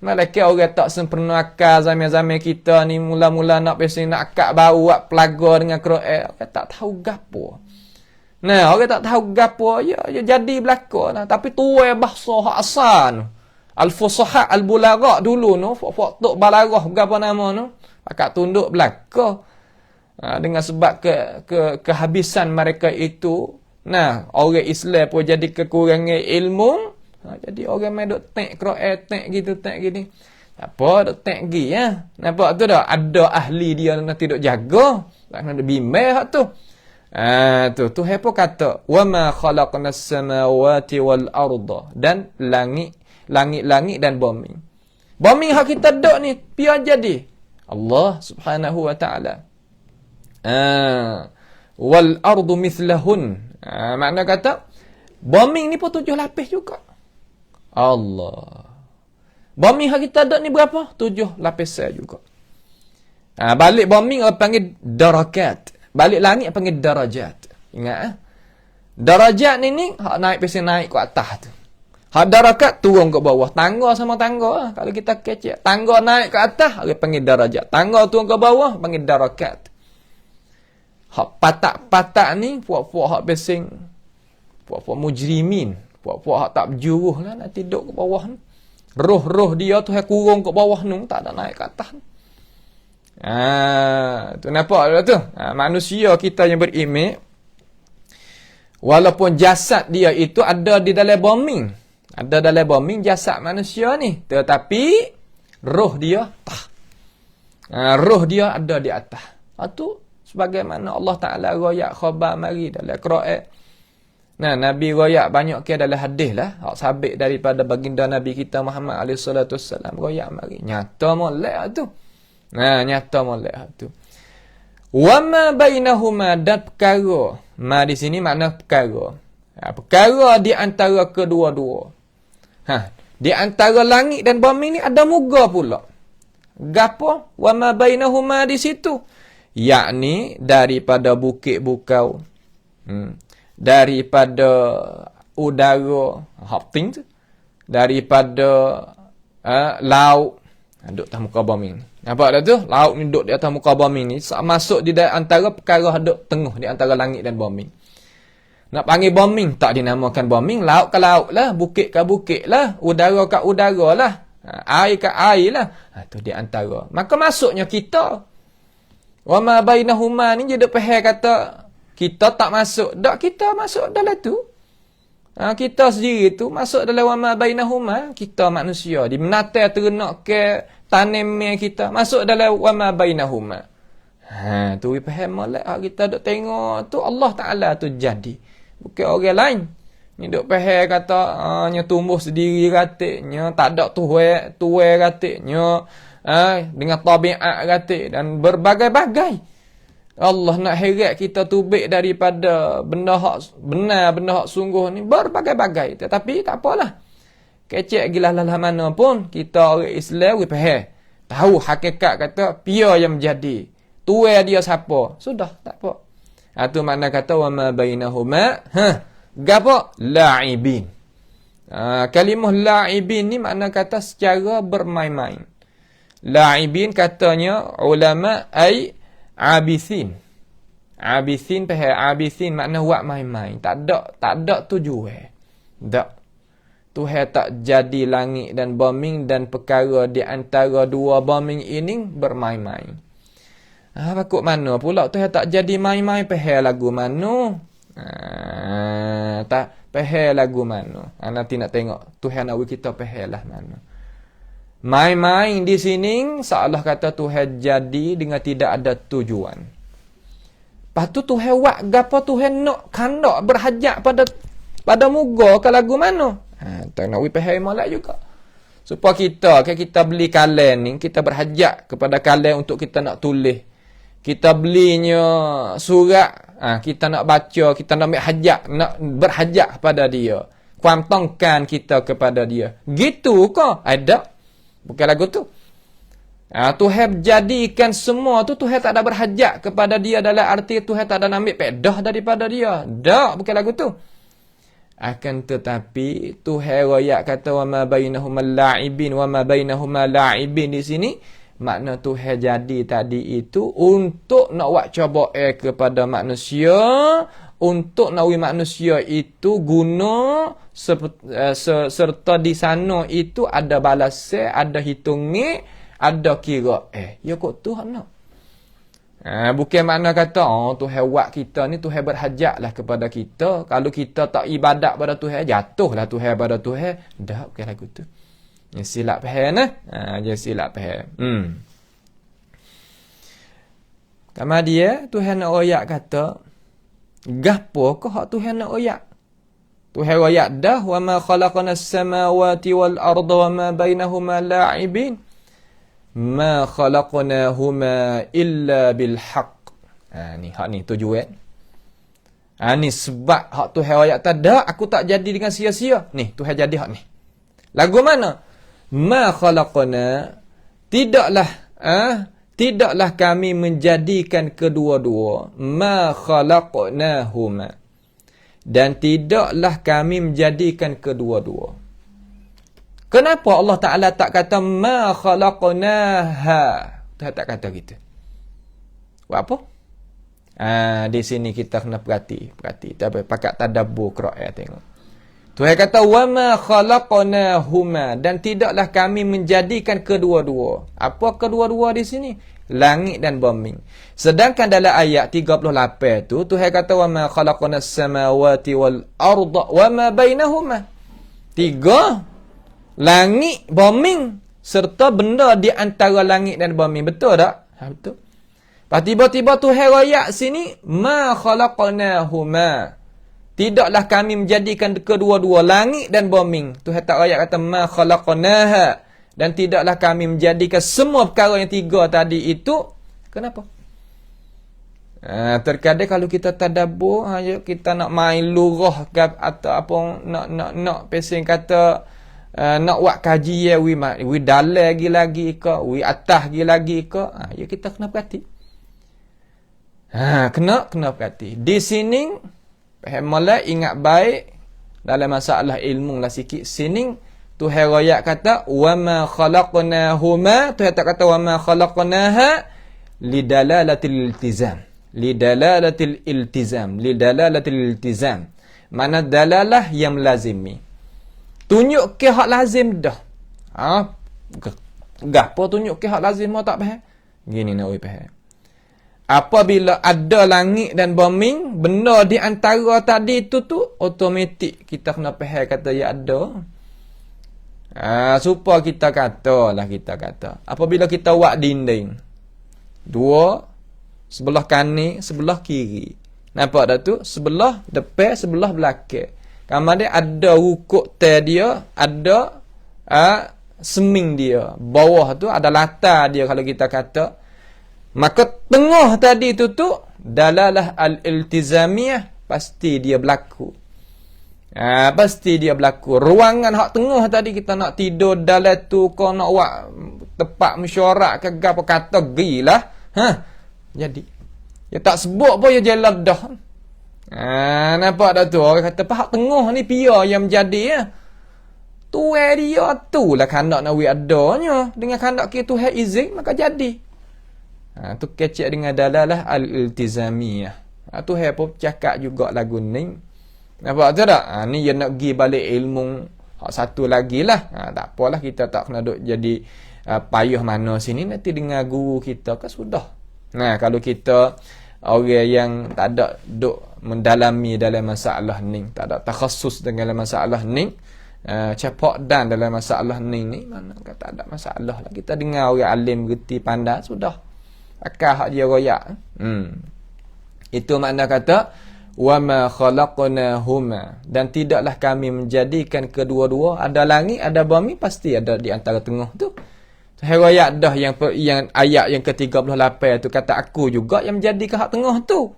Malaikat orang tak sempurna akal zaman-zaman kita ni mula-mula nak pesen nak akak baru buat pelaga dengan Quran. Orang tak tahu gapo. Orang tak tahu gapo ya jadi belaka lah. Tapi tuai bahasa hak asal. Al-fusaha al-bulagha dulu tok balarah gapo nama akak tunduk belaka. Dengan sebab kehabisan mereka itu. Orang Islam pun jadi kekurangan ilmu. Jadi orang main duk tek Quran, tek gitu, tek gini. Apa duk tek gi ya. Nampak tu dah ada ahli dia nanti duk jaga. Tak kena bimbang hak tu. Tu Tuhan pun kata wa ma khalaqnas samawati wal arda dan langit dan bumi. Bumi hak kita duk ni biar jadi Allah Subhanahu wa taala. Wal ardu mithlahun. Makna kata bumi ni pun 7 lapis juga. Allah. Bumi yang kita ada ni berapa? 7 lapisan juga. Balik bumi orang panggil darakat. Balik langit panggil darajat. Ingat darajat ni hak naik pesen naik ke atas tu. Hak darakat turun ke bawah. Tangga sama tangga. Kalau kita kecek. Tangga naik ke atas, dia panggil darajat. Tangga turun ke bawah, panggil darakat. Hak patak-patak ni, puak-puak hak pesen. Puak-puak mujrimin. Puak-puak hak tak berjuruh lah, nak tidur ke bawah ni. Roh-roh dia tu yang kurung ke bawah ni, tak ada naik ke atas ni. Tu nampak tu. Manusia kita yang berimej, walaupun jasad dia itu ada di dalam bombing. Ada dalam bombing jasad manusia ni. Tetapi roh dia roh dia ada di atas. Itu sebagaimana Allah Ta'ala royak khabar mari dalam Quran. Nah, Nabi royak banyak ke dalam hadis lah. Hak sabit daripada baginda Nabi kita Muhammad SAW. Royak mari. Nyata molek tu. Nah, nyata molek tu. Wa ma bainahuma, dan perkara. Ma di sini makna perkara. Perkara di antara kedua-dua. Di antara langit dan bumi ni ada muga pula. Gapo? Wa ma bainahuma di situ. Yakni daripada bukit bukau. Daripada udara, hopping tu. Daripada laut. Duduk atas muka bumi ni. Nampak dah tu? Laut ni duduk di atas muka bumi ni. Masuk di antara perkara duduk tengah di antara langit dan bumi. Nak panggil bombing, tak dinamakan bombing. Laut ke laut lah, bukit ke bukit lah, udara ke udara lah, air ke air lah. Itu di antara. Maka masuknya kita. Wa ma bainahuma ni jadi pahal kata kita tak masuk. Tak, kita masuk dalam tu. Kita sendiri tu masuk dalam wa ma bainahuma. Kita manusia di menatai ternak ke tanam kita masuk dalam wa ma bainahuma. Tu pahal molek kita duk tengok tu Allah Taala tu jadi. Bukan orang lain. Ni duk pahal kata nya tumbuh sendiri ratiknya, tak ada tuai ratiknya, dengan tabiat ratik dan berbagai-bagai. Allah nak heret kita tubik daripada benda hak benar, benda hak sungguh ni berbagai-bagai. Tetapi tak apalah. Kecek gilah lah mana pun kita orang Islam we faham. Tahu hakikat kata pia yang menjadi. Tuai dia siapa? Sudah, tak apa. Itu makna kata wa ma bainahuma gapo la'ibin. Kalimah la'ibin ni makna kata secara bermain-main. La'ibin katanya ulama ai abithin. Abithin abithin makna buat main-main. Tak ada tujuan. Tak. Tuhan tak jadi langit dan bumi dan perkara di antara dua bumi ini bermain-main. Bakut mana pula Tuhan tak jadi main-main pahal lagu mana? Tak pahal lagu mana? Nanti nak tengok Tuhan nak kita pahal lah mana. Main-main di sini seolah kata Tuhan jadi dengan tidak ada tujuan. Lepas tu Tuhan buat gapo Tuhan nak kandak berhajat pada muga ke lagu mana? Tak nak pahal malak juga. Supaya kita beli kalen ni, kita berhajat kepada kalen untuk kita nak tulis. Kita belinya surat, kita nak baca, kita nak ambil hajat, nak berhajat kepada dia. Kuantongkan kita kepada dia. Gitu ke? Ada. Bukan lagu tu. Tuhan jadikan semua tu, Tuhan tak ada berhajat kepada dia dalam arti Tuhan tak ada ambil pedah daripada dia. Tak, bukan lagu tu. Akan tetapi, Tuhan royak kata, wa ma bainahuma la'ibin, wa ma bainahuma la'ibin di sini. Makna Tuhan jadi tadi itu untuk nak buat coba kepada manusia, untuk nak manusia itu guna serta di sana itu ada balasan, ada hitungnya, ada kira. Ya kok Tuhan nak. Bukan makna kata Tuhan buat kita ni, Tuhan berhajatlah kepada kita. Kalau kita tak ibadat pada Tuhan, jatuhlah Tuhan pada Tuhan. Dah, bukan lagu tu. Yang silap faham nah. Yang silap faham. Kemudian Tuhan nak royak kata, gapo ke hak Tuhan nak royak? Tuhan royak dah, wa ma khalaqnas samawati wal arda wa ma bainahuma la'ibin. Ma khalaqnahuma illa bil haqq. Ni hak ni tujuan. Ni sebab hak Tuhan royak tak dah, aku tak jadi dengan sia-sia. Ni Tuhan jadi hak ni. Lagu mana? Ma khalaqna, tidaklah tidaklah kami menjadikan kedua-dua, ma khalaqnahuma, dan tidaklah kami menjadikan kedua-dua. Kenapa Allah Ta'ala tak kata ma khalaqnaha? Tak kata gitu. Buat apa? Di sini kita kena perhati. Tapi pakat tadabbur Quran tengok. Tuhan kata wa ma khalaqnahuma, dan tidaklah kami menjadikan kedua-dua. Apa kedua-dua di sini? Langit dan bumi. Sedangkan dalam ayat 38 tu Tuhan kata wa ma khalaqnas samawati wal arda wa ma bainahuma. 3 langit, bumi serta benda di antara langit dan bumi. Betul tak? Betul. Lepas tiba-tiba Tuhan royak sini ma khalaqnahuma. Tidaklah kami menjadikan kedua-dua langit dan bumi. Tuhan tak royak kata ma khalaqnaha, dan tidaklah kami menjadikan semua perkara yang 3 tadi itu. Kenapa? Terkadang kalau kita tadabbur, kita nak main lurah atau apa nak pesing kata nak buat kaji ya wi dalam lagi ke, wi atas lagi ke, ya kita kena perhati. Kena perhati. Di sini mulai ingat baik dalam masalah ilmu lah sikit. Sini Tuhan royak kata wa ma khalaqnahuma, Tuhan tak kata wa ma khalaqnaha lidalalatil iltizam. Mana dalalah yang melazimi. Tunjuk ke hak lazim dah. Gapo tunjuk ke hak lazim mau tak faham? Gini nak faham. Apabila ada langit dan bumi, benda di antara tadi tu automatik kita kena faham kata ya ada. Supaya kita kata. Apabila kita buat dinding, 2 sebelah kanan, sebelah kiri. Nampak tak tu? Sebelah depan, sebelah belakang. Kemudian ada rukuk dia, ada seming dia. Bawah tu ada latar dia kalau kita kata. Maka tengah tadi tu dalalah al-iltizamiyah, pasti dia berlaku. Pasti dia berlaku. Ruangan hak tengah tadi kita nak tidur dalam tu, kau nak buat tempat mesyuarat ke apa kata gilah. Jadi ya tak sebut pun ya jalan dah. Nampak tak tu? Orang kata pahak tengah ni pia yang menjadi ya. Tuhan dia tu lah kandak nak wi adanya. Dengan kandak kita Tuhan izin maka jadi. Tu kecek dengan dalalah al-iltizamiyah. Tuhan pun cakap juga lagu ni. Nampak tak? Ni yang nak pergi balik ilmu hak satu lagi lah. Tak apalah kita tak kena duk jadi payah mana sini. Nanti dengar guru kita kan sudah. Kalau kita orang yang tak ada duk mendalami dalam masalah ni, tak ada takhasus dengan masalah ni, cepak dan dalam masalah ni mana kata ada masalah lah. Kita dengar orang alim gerti pandai sudah. Akal hak dia royak. Itu makna kata wa ma khalaqnahuma, dan tidaklah kami menjadikan kedua-dua. Ada langit, ada bumi, pasti ada di antara tengah tu. Riwayat dah yang ayat yang ke-38 tu kata aku juga yang menjadikan hak tengah tu.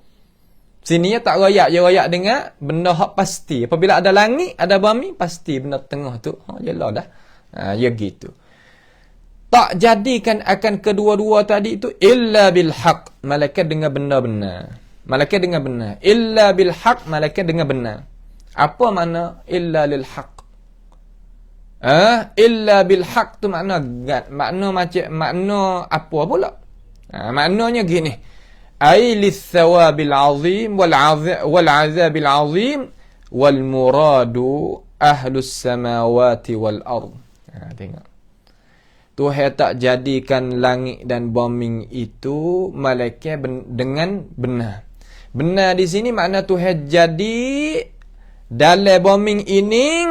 Sini ya tak riwayat, dia riwayat dengan benda hak pasti. Apabila ada langit, ada bumi, pasti benda tengah tu. Jelah dah. Ya gitu. Tak jadikan akan kedua-dua tadi itu illa bil haq, malaikat dengan benar-benar. Malaikat dengan benar. Illa bil haq, malaikat dengan benar. Apa makna illa lil haq? Illa bil haq tu makna apa pula? Maknanya gini. Ai lis thawabil azim wal azabil azim wal muradu ahlus samawati wal ard. Tengok. Tuhan tak jadikan langit dan bumi itu malaikat dengan benar. Benar di sini makna Tuhan jadi dalam bumi ini,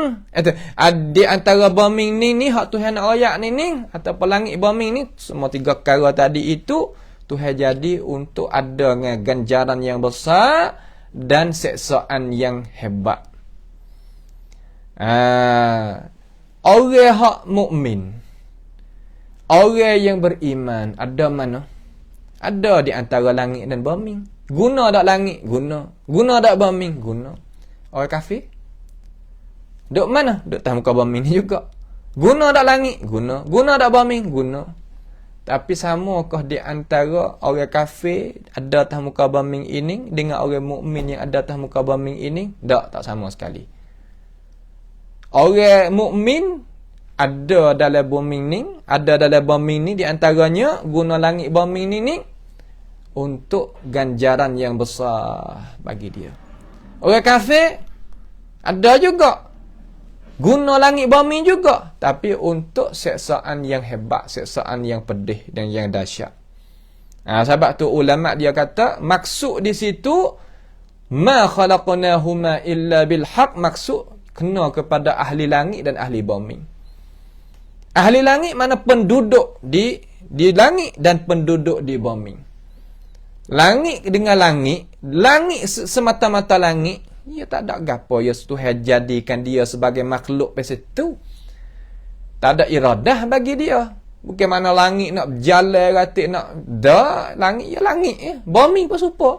di antara bumi ni hak Tuhan nak royak ni atau langit bumi ni, semua 3 perkara tadi itu Tuhan jadi untuk ada ganjaran yang besar dan seksaan yang hebat. Orang hak mukmin, orang yang beriman ada mana? Ada di antara langit dan bumi. Guna tak langit? Guna. Guna tak bumi? Guna. Orang kafir? Duk mana? Duk atas muka bumi ni juga. Guna tak langit? Guna. Guna tak bumi? Guna. Tapi samakah di antara orang kafir ada atas muka bumi ini dengan orang mukmin yang ada atas muka bumi ini? Tak sama sekali. Orang mukmin ada dalam bumi ni, ada dalam bumi ni di antaranya guna langit bumi ni untuk ganjaran yang besar bagi dia. Orang kafir ada juga guna langit bumi juga, tapi untuk seksaan yang hebat, seksaan yang pedih dan yang dahsyat. Sebab tu ulama dia kata maksud di situ ma khalaqnahuma illa bil haq, maksud kena kepada ahli langit dan ahli bumi. Ahli langit mana penduduk di langit dan penduduk di bumi. Langit dengan langit semata-mata langit, ia tak ada gapo ya Tuhan jadikan dia sebagai makhluk pasal tu. Tak ada iradah bagi dia. Bukan mana langit nak berjalan ratik nak langit ya langit ya. Bumi pun serupa.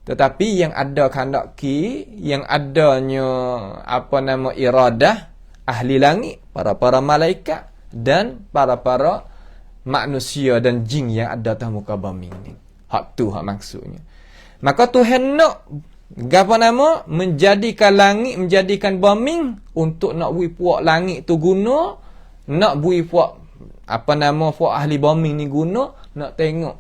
Tetapi yang ada kandaki, yang adanya iradah ahli langit, para malaikat dan para manusia dan jin yang ada atas muka bumi ni. Hak tu hak maksudnya. Maka Tuhan nak menjadikan langit, menjadikan bumi untuk nak bui puak langit tu guna, nak bui puak puak ahli bumi ni guna, nak tengok.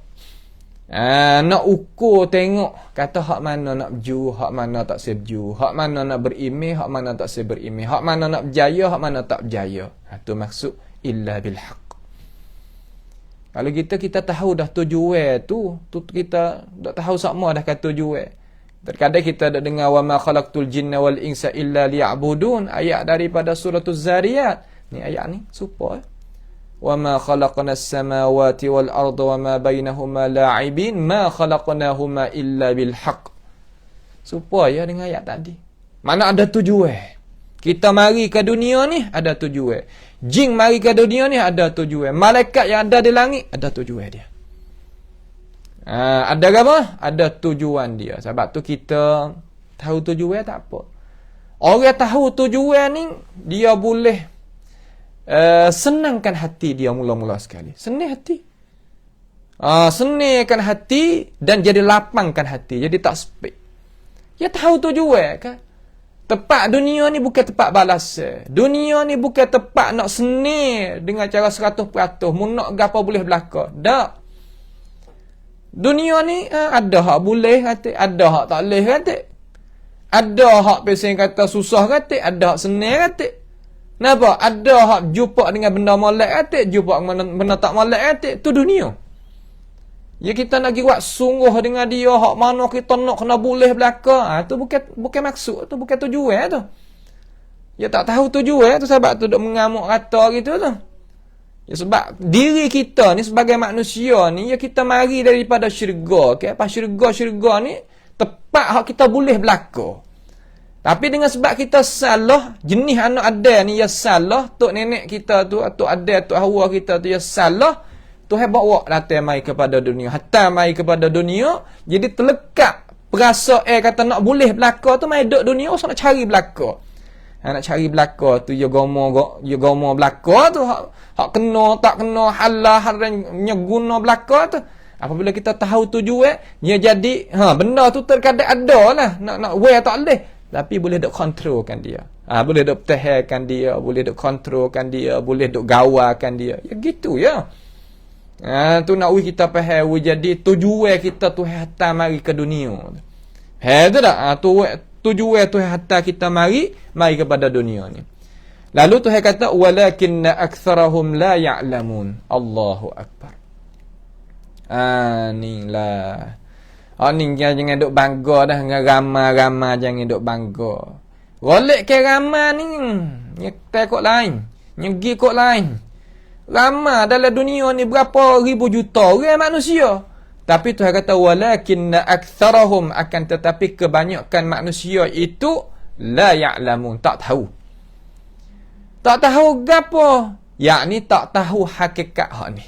Nak ukur tengok kata hak mana nak berju, hak mana tak seberju, hak mana nak berimeh, hak mana tak seberimeh, hak mana nak berjaya, hak mana tak berjaya. Tu maksud illa bil haq. Kalau kita tahu dah tujuan tu kita dah tahu sama dah kata tujuan. Terkadang kita dah dengar wa ma khalaqtul jinna wal insa illa liya'budun, ayat daripada surah Az-Zariyat. Ni ayat ni serupa. Wa ma khalaqnas samawati wal arda wa ma bainahuma la'ibin ma khalaqnahuma illa bil haqq. Serupa ya dengan ayat tadi. Mana ada tujuan. Kita mari ke dunia ni ada tujuan. Jin mari ke dunia ni ada tujuan. Malaikat yang ada di langit ada tujuan dia. Ada apa? Ada tujuan dia. Sebab tu kita tahu tujuan tak apa. Orang tahu tujuan ni, dia boleh senangkan hati dia mula-mula sekali. Senang hati. Senangkan hati dan jadi lapangkan hati. Jadi tak sepik. Dia tahu tujuan kan? Tempat dunia ni bukan tempat balas. Dunia ni bukan tempat nak senang dengan cara 100%. Mu nak gapo boleh belaka. Tak. Dunia ni ada hak boleh kata, ada hak tak boleh kata. Ada hak pesen kata susah kata, ada hak senang kata. Kenapa? Ada hak jumpa dengan benda molek kata, jumpa dengan benda tak molek kata. Tu dunia. Ya kita nak buat sungguh dengan dia hak mana kita nak kena boleh belaka. Tu bukan maksud, tu bukan tujuan tu. Ya tak tahu tujuan tu sebab tu duk mengamuk kata gitu tu. Ya sebab diri kita ni sebagai manusia ni, ya kita mari daripada syurga. Okay? Apa syurga ni tepat hak kita boleh belaka. Tapi dengan sebab kita salah, jenis anak ada ni ya salah, tok nenek kita tu, tok ada, tok hawa kita tu ya salah, Tuhan bawa datang mai kepada dunia. Hatta mai kepada dunia, jadi terlekat perasaan kata nak boleh belaka tu mai duduk dunia, usah nak cari belaka. Nak cari belaka tu ya gomo belaka tu hak kena tak kena halal haramnya guna belaka tu. Apabila kita tahu tujuan, dia jadi benda tu terkadang ada lah nak wear tak boleh, tapi boleh dok kontrolkan dia. Boleh dok tahankan dia, boleh dok kontrolkan dia, boleh dok gawakan dia. Ya gitu ya. Tu nak kita faham jadi tujuan kita tu hatta mari ke dunia. Tu dah tujuan tu hatta kita mari kepada dunia ni. Lalu Tuhan kata walakinna aktsarahum la ya'lamun. Allahu akbar. Ni lah. Ni jangan duk bangga dah dengan ramai-ramai, jangan duk bangga. Golek ke ramai ni nyetai kok lain, nyegi kok lain. Ramai dalam dunia ni berapa ribu juta orang manusia. Tapi Tuhan kata walakinna aktsarahum, akan tetapi kebanyakan manusia itu la ya'lamun, tak tahu. Tak tahu gapo? Yakni tak tahu hakikat hak ni.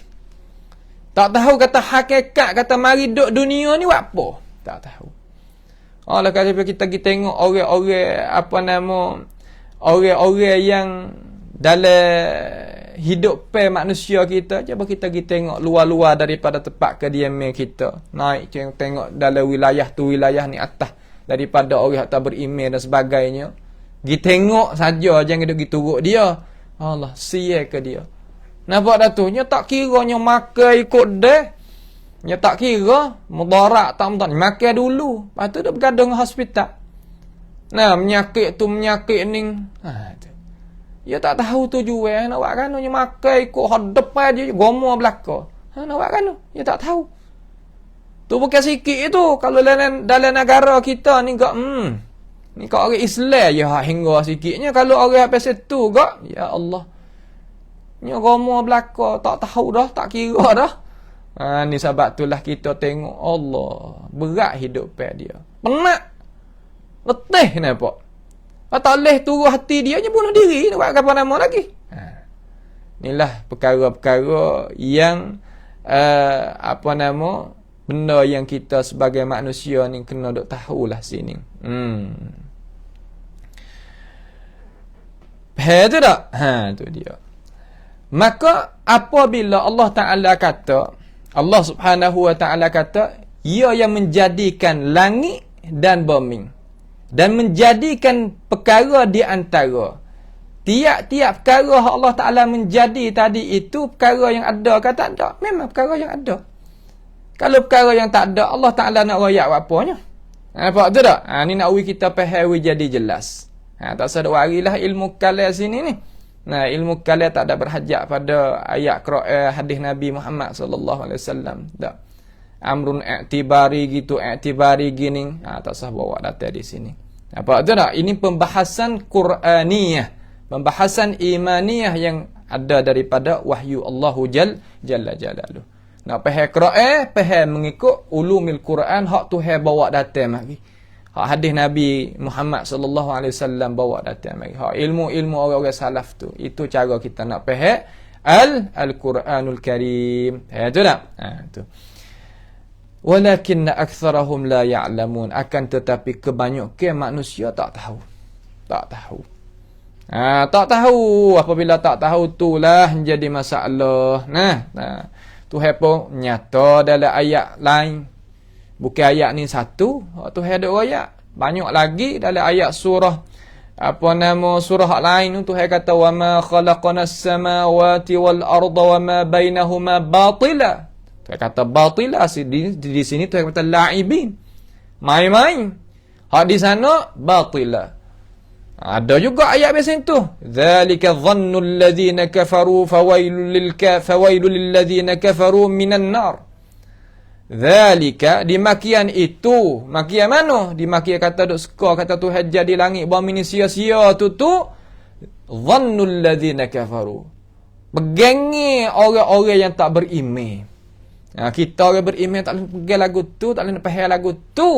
Tak tahu kata hakikat kata mari duk dunia ni buat apa? Tak tahu. Kalau kita tengok orang-orang orang-orang yang dalam hidup manusia kita, cuba kita pergi tengok luar-luar daripada tempat kediaman kita. Naik tengok dalam wilayah tu, wilayah ni atas daripada orang tak beriman dan sebagainya. Pergi tengok saja, jangan duk pergi turut dia. Allah, sia ke dia. Nampak dah tu, nya tak kira nya makan ikut dia. Nya tak kira mudarat tak mudarat, makan dulu. Lepas tu dia bergaduh dengan hospital. Nah, penyakit tu penyakit ni. Tu. Dia tak tahu tujuan nak buat kan, nya makan ikut hak depan je gomo belaka. Nak buat kan? Dia tak tahu. Tu bukan sikit itu. Kalau dalam negara kita ni gak ni kau orang Islam je hingga sikitnya. Kalau orang apa situ gak, ya Allah. Nya gomo belaka, tak tahu dah, tak kira dah. Ni sebab itulah kita tengok Allah berat hidup dia. Penat. Letih nampak. Tak boleh turun hati dia je bunuh diri. Nak buat apa nama lagi. Inilah perkara-perkara yang benda yang kita sebagai manusia ni kena duk tahulah sini. Faham tu tak? Tu dia. Maka apabila Allah Ta'ala kata, Allah Subhanahu Wa Ta'ala kata, Ia yang menjadikan langit dan bumi dan menjadikan perkara di antara tiap-tiap perkara Allah Ta'ala menjadi tadi itu perkara yang ada ke tak ada? Memang perkara yang ada. Kalau perkara yang tak ada, Allah Ta'ala nak rayak apa-apanya. Nampak tu tak? Ni nak kita faham jadi jelas. Tak usah warilah ilmu kalam sini ni. Ilmu kalam tak ada berhajat pada ayat Quran, hadis Nabi Muhammad sallallahu alaihi wasallam. Tak. Amrun i'tibari gitu, i'tibari gini. Tak usah bawa data di sini. Apa tu tak? Ini pembahasan Quraniyah, pembahasan imaniyah yang ada daripada wahyu Allahu Jalla Jalaluh. Nak faham Quran, faham mengikut ulumil Quran, hak Tuhan bawa data mari. Hak hadis Nabi Muhammad sallallahu alaihi wasallam bawa data mari. Hak ilmu-ilmu orang-orang salaf tu. Itu cara kita nak faham Al-Quranul Karim. Tu tak? Tu. Walakinna aktsarahum la ya'lamun, akan tetapi kebanyakan manusia tak tahu. Tak tahu. Tak tahu. Apabila tak tahu itulah jadi masalah. Tuhan pun nyata dalam ayat lain. Bukan ayat ni satu. Tuhan ada ayat banyak lagi dalam ayat surah surah lain tu Tuhan kata wa ma khalaqnas samawati wal arda wa ma bainahuma batila. Tuhan kata batila di sini Tuhan kata la'ibin. Main-main. Hak di sana batila. Ada juga ayat biasa itu. Dzalika dhannul ladzina kafaru fawailul lil ladzina kafaru minan nar. Dzalika di makian itu. Makian mana? Di makian kata duk suka kata Tuhan jadi langit bumi ni sia-sia tu dhannul ladzina kafaru. Pegangi orang-orang yang tak beriman. Kita orang beriman tak boleh pegang lagu tu, tak boleh faham lagu tu.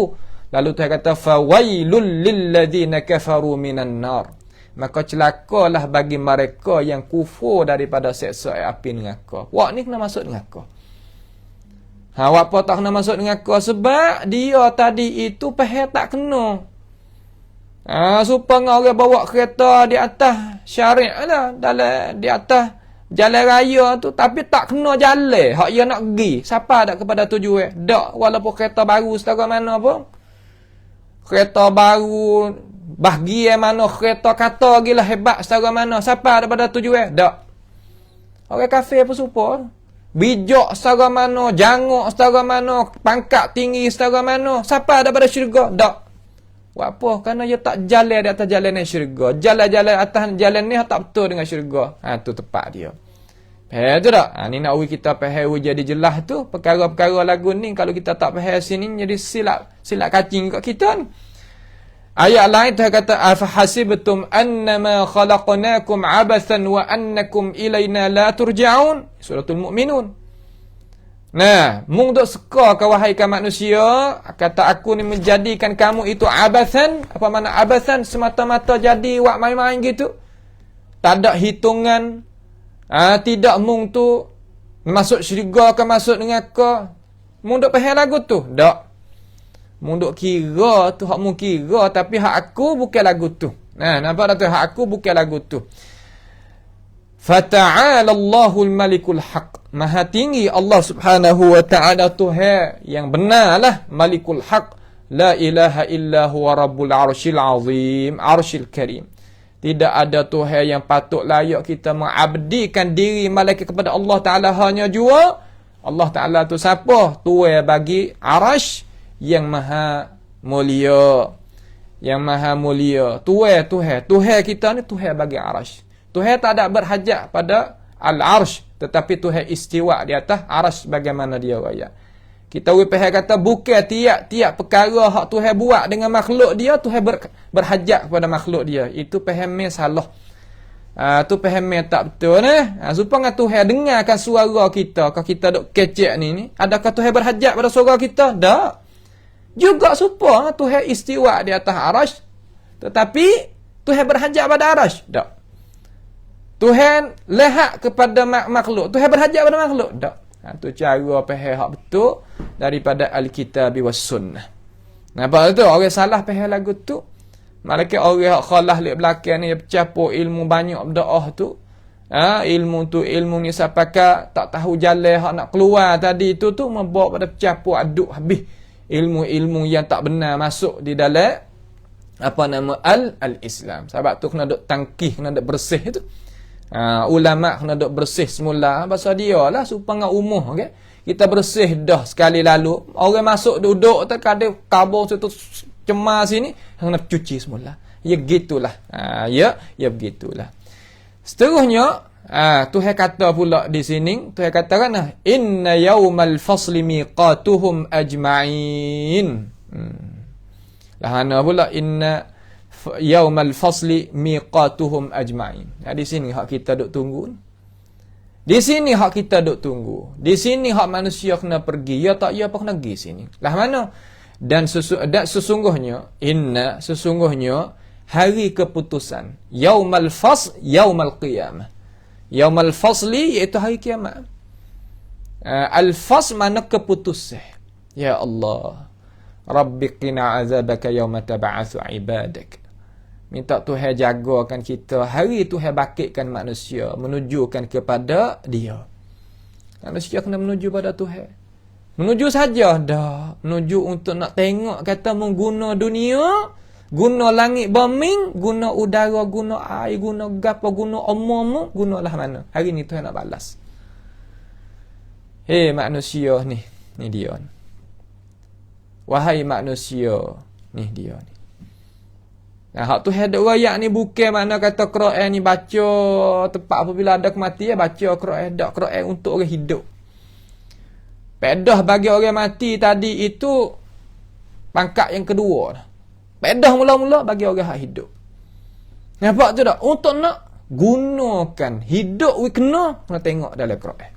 Lalu Tuhan kata fawailul lil ladzina kafaru minan nar. Maka celakalah bagi mereka yang kufur daripada siksa api neraka. Wak ni kena masuk neraka. Wak apa tak kena masuk neraka sebab dia tadi itu faham tak kena. Supaya orang bawa kereta di atas syariat lah, dalam di atas jalan raya tu tapi tak kena jalan hak dia nak pergi. Siapa dak kepada tujuan? Dak, walaupun kereta baru setara mana pun. Kereta baru bahagian mana kereta kata gilah hebat setara mana. Siapa daripada tujuan? Dak. Orang kafir pun support. Bijak setara mana, janguk setara mana, pangkat tinggi setara mana. Siapa daripada syurga? Dak. Buat apa? Kerana dia tak jalan di atas jalan yang syurga. Jalan-jalan atas jalan ni tak betul dengan syurga. Tu tepat dia. Faham tu tak? Ni nak kita faham jadi jelas tu. Perkara-perkara lagu ni kalau kita tak faham sini jadi silap kacing kat kita ni. Ayat lain Tuhan kata afahasibtum annama khalaqnakum abathan wa annakum ilaina la turja'un. Suratul Mukminun. Mung duk suka ke wahai kaum manusia, kata aku ni menjadikan kamu itu abathan. Apa makna abathan? Semata-mata jadi wak main-main gitu. Tak ada hitungan. Tidak mung tu masuk syurga ke masuk neraka. Mung duk faham lagu tu? Tak. Mung duk kira tu hak mung kira tapi hak aku bukan lagu tu. Nampak tak tu? Hak aku bukan lagu tu. Fata'ala Allahul Malikul Haq. Maha tinggi Allah Subhanahu wa ta'ala Tuhan yang benarlah, Malikul Haq. La ilaha illa huwa Rabbul Arsyil Azim, Arsyil Karim. Tidak ada Tuhan yang patut layak kita mengabdikan diri malaikat kepada Allah Ta'ala hanya jua. Allah Ta'ala tu siapa? Tuhan bagi Arsh yang maha mulia. Yang maha mulia. Tuhan kita ni Tuhan bagi Arsh. Tuhan tak ada berhajat pada Al-Arsh, tetapi Tuhan istiwa di atas Arsh bagaimana dia raya. Kita Tuhan kata bukan tiap-tiap perkara hak Tuhan buat dengan makhluk dia, Tuhan berhajat kepada makhluk dia. Itu faham salah. Tu faham tak betul ni. Supaya Tuhan dengarkan suara kita, kalau kita duk kecek ni, adakah Tuhan berhajat pada suara kita? Tak. Juga supaya Tuhan istiwa di atas Arsh, tetapi Tuhan berhajat pada Arsh? Tak. Tuhan lihat kepada makhluk, Tuhan berhajat pada makhluk? Tak. Itu cara faham hak betul daripada Al-Kitab was Sunnah. Nampak tu? Orang salah faham lagu tu. Malaikat orang hak khalah lek belakang ni bercampur ilmu banyak berdoa tu. Ilmu ni sapaka tak tahu jalan hak nak keluar tadi tu membawa pada bercampur aduk habis. Ilmu-ilmu yang tak benar masuk di dalam apa nama al-Islam. Sebab tu kena duk tangkih, kena duk bersih tu. Ulama kena duk bersih semula pasal dia lah supaya umuh, okay? Kita bersih dah sekali lalu, orang masuk duduk tak ada kabur situ cemar sini, kena cuci semula. Ya gitulah. Ya begitulah. Seterusnya Tuhan kata pula di sini, Tuhan katakan inna yaumal fasli miqatuhum ajma'in. Lahana pula inna yaumal fasli miqatuhum ajma'in. Di sini hak kita duk tunggu. Di sini hak kita duk tunggu. Di sini hak manusia kena pergi. Ya tak ya apa kena pergi sini. Lah mana? Dan sesungguhnya hari keputusan. Yaumal fasl, yaumal qiyamah. Yaumal fasli iaitu hari kiamat. Al-fasl mana keputusan. Ya Allah. Rabbi qina azabaka yauma tab'atsu ibadak. Minta Tuhan jagakan kita. Hari Tuhan bakitkan manusia menujukan kepada dia. Manusia kena menuju pada Tuhan. Menuju saja dah. Menuju untuk nak tengok kata mengguna dunia, guna langit bumi, guna udara, guna air, guna gapo, guna omong, gunalah mana. Hari ni Tuhan nak balas. Hei manusia ni dia ni. Wahai manusia, ni dia ni. Nah, hak tu hadap rakyat ni bukan makna kata Quran ni baca tempat apabila ada kematian baca Quran, dak Quran untuk orang hidup. Pedah bagi orang mati tadi itu pangkat yang kedua. Pedah mula-mula bagi orang hak hidup. Nampak tu tak? Untuk nak gunakan hidup we kena tengok dalam Quran.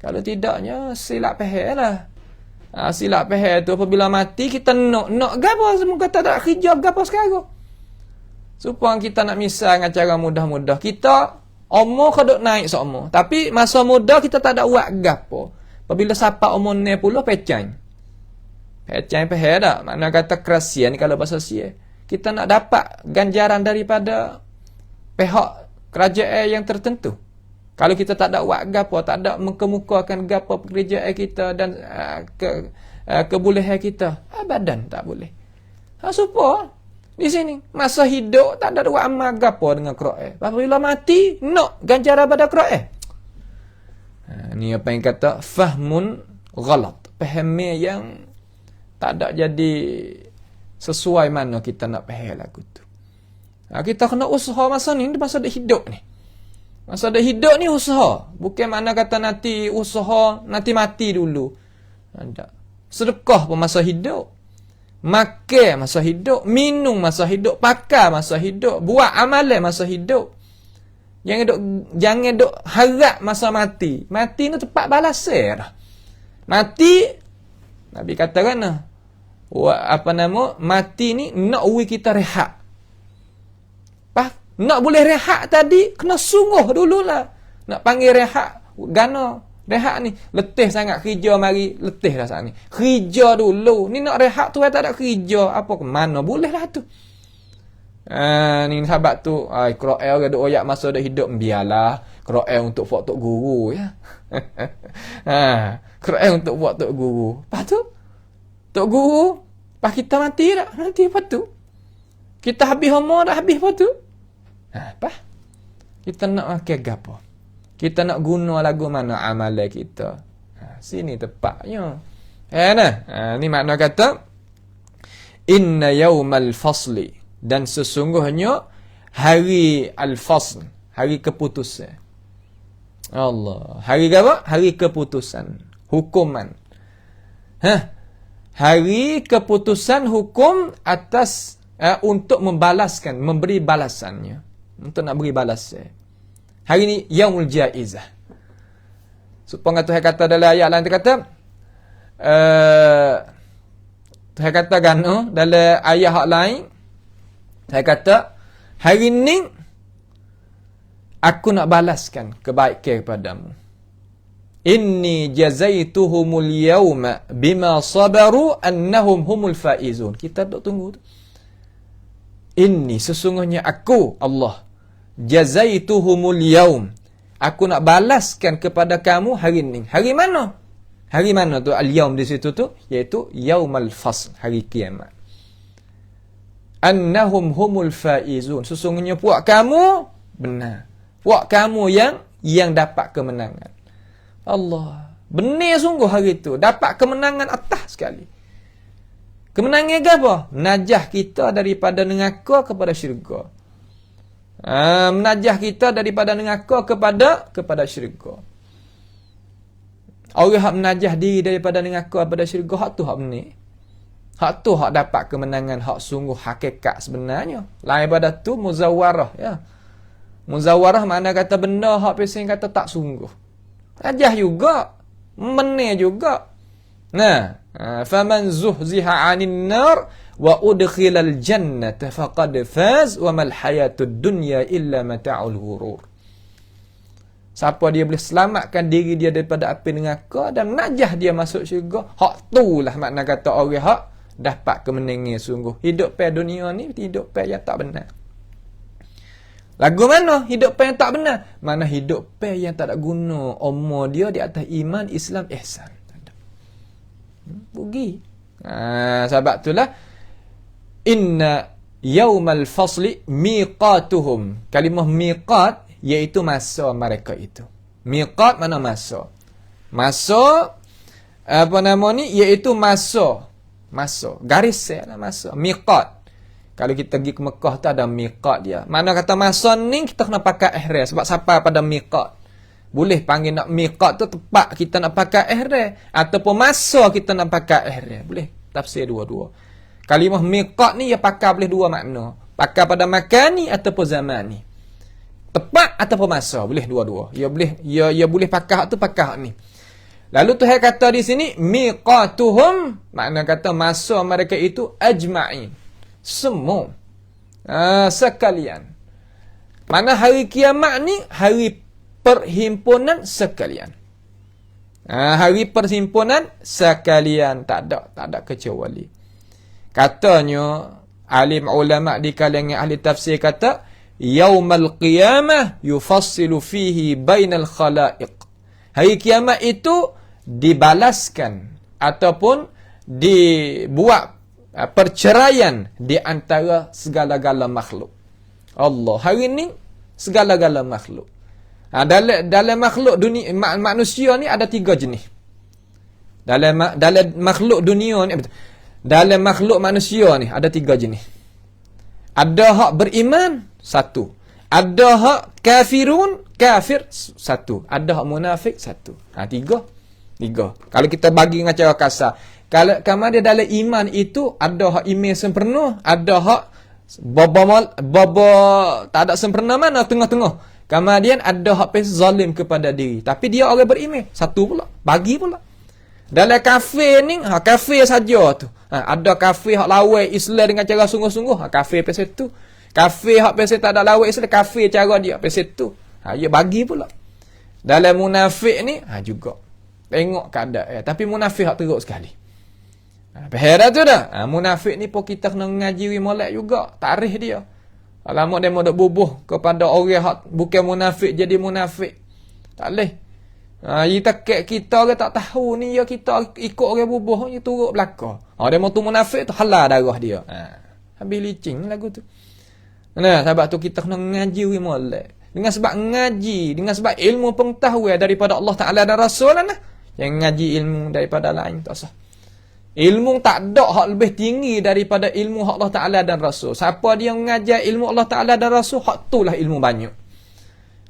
Kalau tidaknya silap faham lah. Silap faham tu apabila mati kita nak gapo semua kata tak kerja gapo sekarang. Supaya kita nak misal dengan cara mudah-mudah. Kita umur kaduk naik seumur. Tapi masa muda kita tak ada buat gapo. Apabila sampai umur 60 pecang. Pecang faham tak? Makna kata kerasian kalau bahasa sia. Kita nak dapat ganjaran daripada pihak kerajaan yang tertentu. Kalau kita tak ada buat gapo, tak ada mengemukakan gapo pekerjaan kita dan kebolehan kita, abadan tak boleh. Supaya di sini masa hidup tak ada buat amal gapo dengan Quran. Apabila mati nak ganjaran pada Quran. Ni apa yang kata fahmun ghalat. Faham yang tak ada jadi sesuai mana kita nak faham lagu tu. Kita kena usaha masa ni, masa dah hidup ni. Masa dah hidup ni usaha. Bukan makna kata nanti usaha, nanti mati dulu. Tak. Sedekah pun masa hidup. Makan masa hidup. Minum masa hidup. Pakai masa hidup. Buat amalan masa hidup. Jangan duk harap masa mati. Mati ni cepat balasan dah. Mati, Nabi katakan mati ni nak uwi kita rehat. Nak boleh rehat tadi, kena sungguh dululah. Nak panggil rehat, gana rehat ni. Letih sangat kerja mari, letih dah saat ni. Kerja dulu. Ni nak rehat tu tak ada kerja. Apa ke mana? Boleh lah tu. Ni sahabat tu, Quran orang duk oyak masa dah hidup, biarlah Quran untuk buat tok guru ya. Quran untuk buat tok guru. Lepas tu tok guru, pas kita mati dah, nanti apa tu? Kita habis umur dah habis apa tu? Apa? Kita nak makan gapo? Kita nak guna lagu mana amalan kita? Sini tepatnya. Ni makna kata inna yaumal fasli, dan sesungguhnya hari al-fasl, hari keputusan. Allah, hari apa? Hari keputusan, hukuman. Hari keputusan hukum atas untuk membalaskan, memberi balasannya, untuk nak beri balasan. Hari ni yaumul jaizah. Supaya Tuhan kata dalam ayat lain, kata Tuhan kata dalam ayat hak lain, Tuhan kata hari ni aku nak balaskan kebaikan kepadamu. Inni jazaituhumul yawma bima sabaru annahum humul faizun. Kita duk tunggu tu. Inni, sesungguhnya aku Allah, jazaituhumul yawm, aku nak balaskan kepada kamu hari ini. Hari mana? Hari mana tu al-yawm di situ tu? Iaitu yaumal fasl, hari kiamat. Annahum humul faizun, sesungguhnya puak kamu benar. Puak kamu yang dapat kemenangan. Allah, benar sungguh hari itu dapat kemenangan atas sekali. Kemenangan apa? Menajah kita daripada neraka kepada syurga. Menajah kita daripada neraka kepada syurga. Orang hak menajah diri daripada neraka kepada syurga, hak tu hak benar. Hak tu hak dapat kemenangan, hak sungguh hakikat sebenarnya. Lain pada tu muzawarah ya. Muzawarah makna kata benda hak pesing kata tak sungguh. Najah juga, benar juga. Nah, faman zuhziha 'anil nar wa udkhilal jannata faqad faz wa mal hayatud dunya illa mata'ul ghurur. Siapa dia boleh selamatkan diri dia daripada api neraka dan najah dia masuk syurga, hak tulah makna kata orang hak dapat kemenangan sungguh. Hidup pada dunia ni hidup pada yang tak benar. Lagu mana hidup pada yang tak benar? Mana hidup pada yang tak ada guna umur dia di atas iman, Islam, ihsan. Bugi. Sebab itulah inna yaumal fasli miqatuhum. Kalimah miqat iaitu masa mereka itu. Miqat mana masa? Masa apa nama ni? Iaitu masa. Garis lah masa. Miqat. Kalau kita pergi ke Mekah tu ada miqat dia. Mana kata masa ni kita kena pakai ihram sebab sampai pada miqat. Boleh panggil nak miqat tu tepat kita nak pakai ihram ataupun masa kita nak pakai ihram. Boleh tafsir dua-dua. Kalimah miqat ni ia pakai boleh dua makna. Pakai pada makan ni ataupun zaman ni. Tepat ataupun masa, boleh dua-dua. Ia boleh pakai hak tu pakai hak ni. Lalu Tuhan kata di sini miqatuhum, makna kata masa mereka itu ajma'in. Semua sekalian. Mana hari kiamat ni hari perhimpunan sekalian. Hari perhimpunan sekalian, tak ada kecuali. Katanya alim ulama di kalangan ahli tafsir kata yaumal qiyamah yufassilu fihi bainal khalaiq. Hari kiamat itu dibalaskan ataupun dibuat perceraian di antara segala-gala makhluk. Allah, hari ni segala-gala makhluk. Dalam makhluk dunia manusia ni ada 3 jenis. Dalam makhluk dunia ni, dalam makhluk manusia ni ada 3 jenis. Ada hak beriman, 1. Ada hak kafir, 1. Ada hak munafik, 1. 3. Kalau kita bagi dengan cara kasar, kalau dia dalam iman itu ada hak iman sempurna, ada hak baba tak ada sempurna mana tengah-tengah. Kemudian ada hak pes zalim kepada diri, tapi dia orang beriman, 1 pula, bagi pula. Dalam kafir ni, kafir saja tu. Ada kafir hak lawan Islam dengan cara sungguh-sungguh, kafir pes itu. Kafir hak pes tak ada lawan Islam, kafir cara dia pes itu. Dia bagi pula. Dalam munafik ni, juga. Tengok keadaan, tapi munafik hak teruk sekali. Faham tu dah? Munafik ni pun kita kena ngaji molek juga, tarikh dia. Lama demo dok bubuh kepada orang hak bukan munafik jadi munafik. Tak leh. Kita orang tak tahu ni ya kita ikut orang bubuh ni turut belaka. Demo tu munafik tu halal darah dia. Habis licin lagu tu. Nah, sebab tu kita kena ngaji molek. Dengan sebab ngaji, dengan sebab ilmu pengetahuan daripada Allah Taala dan Rasul lah. Yang ngaji ilmu daripada lain tak sah. Ilmu tak ada hak lebih tinggi daripada ilmu hak Allah Ta'ala dan Rasul. Siapa dia mengajar ilmu Allah Ta'ala dan Rasul, hak tu lah ilmu banyak.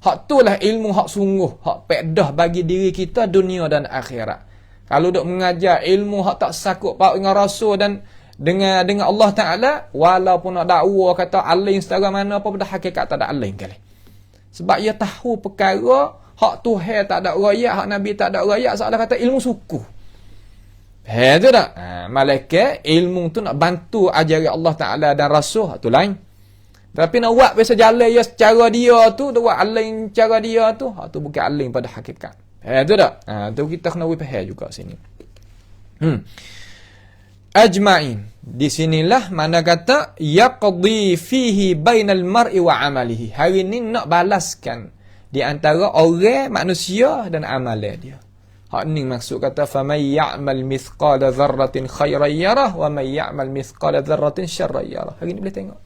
Hak tu lah ilmu hak sungguh, hak pedah bagi diri kita dunia dan akhirat. Kalau duk mengajar ilmu hak tak sakut paut dengan Rasul dan dengan Allah Ta'ala, walaupun nak dakwa kata alim setara mana apa pada hakikat tak ada alim kali. Sebab ia tahu perkara hak Tuhan tak ada rakyat, hak Nabi tak ada rakyat, seolah kata ilmu suku. Tu tak? Malaikat ilmu tu nak bantu ajari Allah Ta'ala dan Rasul, tu lain. Tapi nak buat biasa jalan ya secara dia tu, buat alim cara dia tu, tu bukan alim pada hakikat. Tu tak? Tu kita kena faham juga sini. Ajma'in. Di sinilah mana kata yaqdi fihi bainal mar'i wa amalihi. Hari ni nak balaskan di antara orang manusia dan amalan dia. Hak ni maksud kata faman ya'mal mithqala dzarratin khairan yarah wa man ya'mal mithqala dzarratin syarran yarah. Hari ni boleh tengok.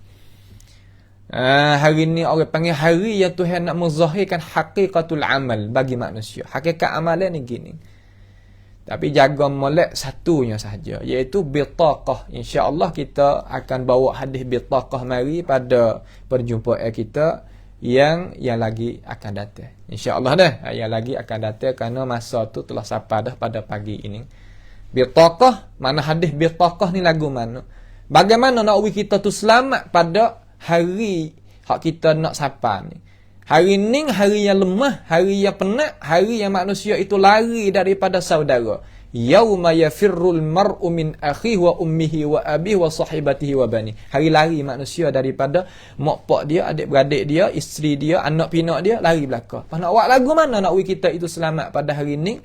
Hari ni orang panggil hari yang Tuhan nak menzahirkan hakikatul amal bagi manusia. Hakikat amalan ni gini. Tapi jaga molek satunya sahaja, iaitu bitaqah. Insya-Allah kita akan bawa hadis bitaqah mari pada perjumpaan kita yang lagi akan datang. InsyaAllah dah. Yang lagi akan datang kerana masa tu telah sampai dah pada pagi ini. Bitaqah, mana hadis bitaqah ni lagu mana? Bagaimana nak kita tu selamat pada hari hak kita nak sampai ni? Hari ni hari yang lemah, hari yang penat, hari yang manusia itu lari daripada saudara. Yauma yafirrul mar'u min akhihi wa ummihi wa abihi wa sahibatihi wa bani. Hari lari manusia daripada mak pak dia, adik-beradik dia, isteri dia, anak pinak dia, lari belaka. Pas nak buat lagu mana nak kita itu selamat pada hari ini?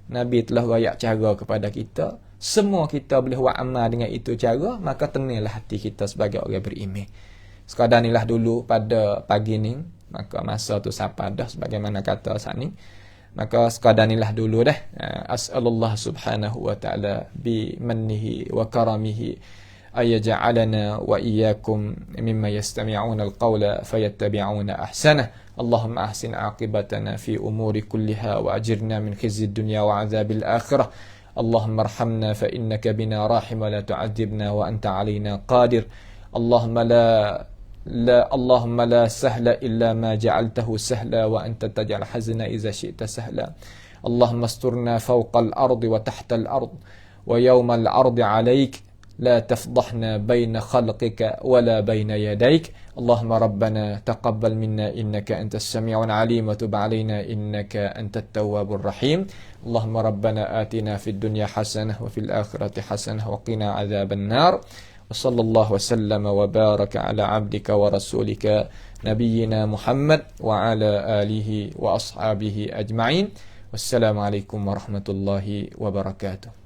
Nabi telah rayak cara kepada kita. Semua kita boleh buat amal dengan itu cara, maka tenanglah hati kita sebagai orang beriman. Sekadar inilah dulu pada pagi ni, maka masa tu sampai dah sebagaimana kata saat ni. Maka sekadar inilah dulu dah. As'alullah subhanahu wa ta'ala bi mannihi wa karamihi ayaj'alana wa iyyakum mimma yastami'una al-qawla fayattabi'una ahsanah. Allahumma ahsin aqibatana fi umuri kulliha wa ajirna min khizyi dunya wa 'adzabil akhirah. Allahumma arhamna fa innaka bina rahim wa la tu'adzibna wa anta 'alaina qadir. اللهم لا سهل إلا ما جعلته سهلا وأنت تجعل حزن إذا شئت سهلا. اللهم استرنا فوق الأرض وتحت الأرض ويوم العرض عليك لا تفضحنا بين خلقك ولا بين يديك. اللهم ربنا تقبل منا إنك أنت السميع العليم وتب علينا إنك أنت التواب الرحيم. اللهم ربنا آتنا في الدنيا حسنة وفي الآخرة حسنة وقنا عذاب النار. وصلى الله وسلم وبارك على عبدك ورسولك نبينا محمد وعلى آله وأصحابه أجمعين. والسلام عليكم ورحمة الله وبركاته.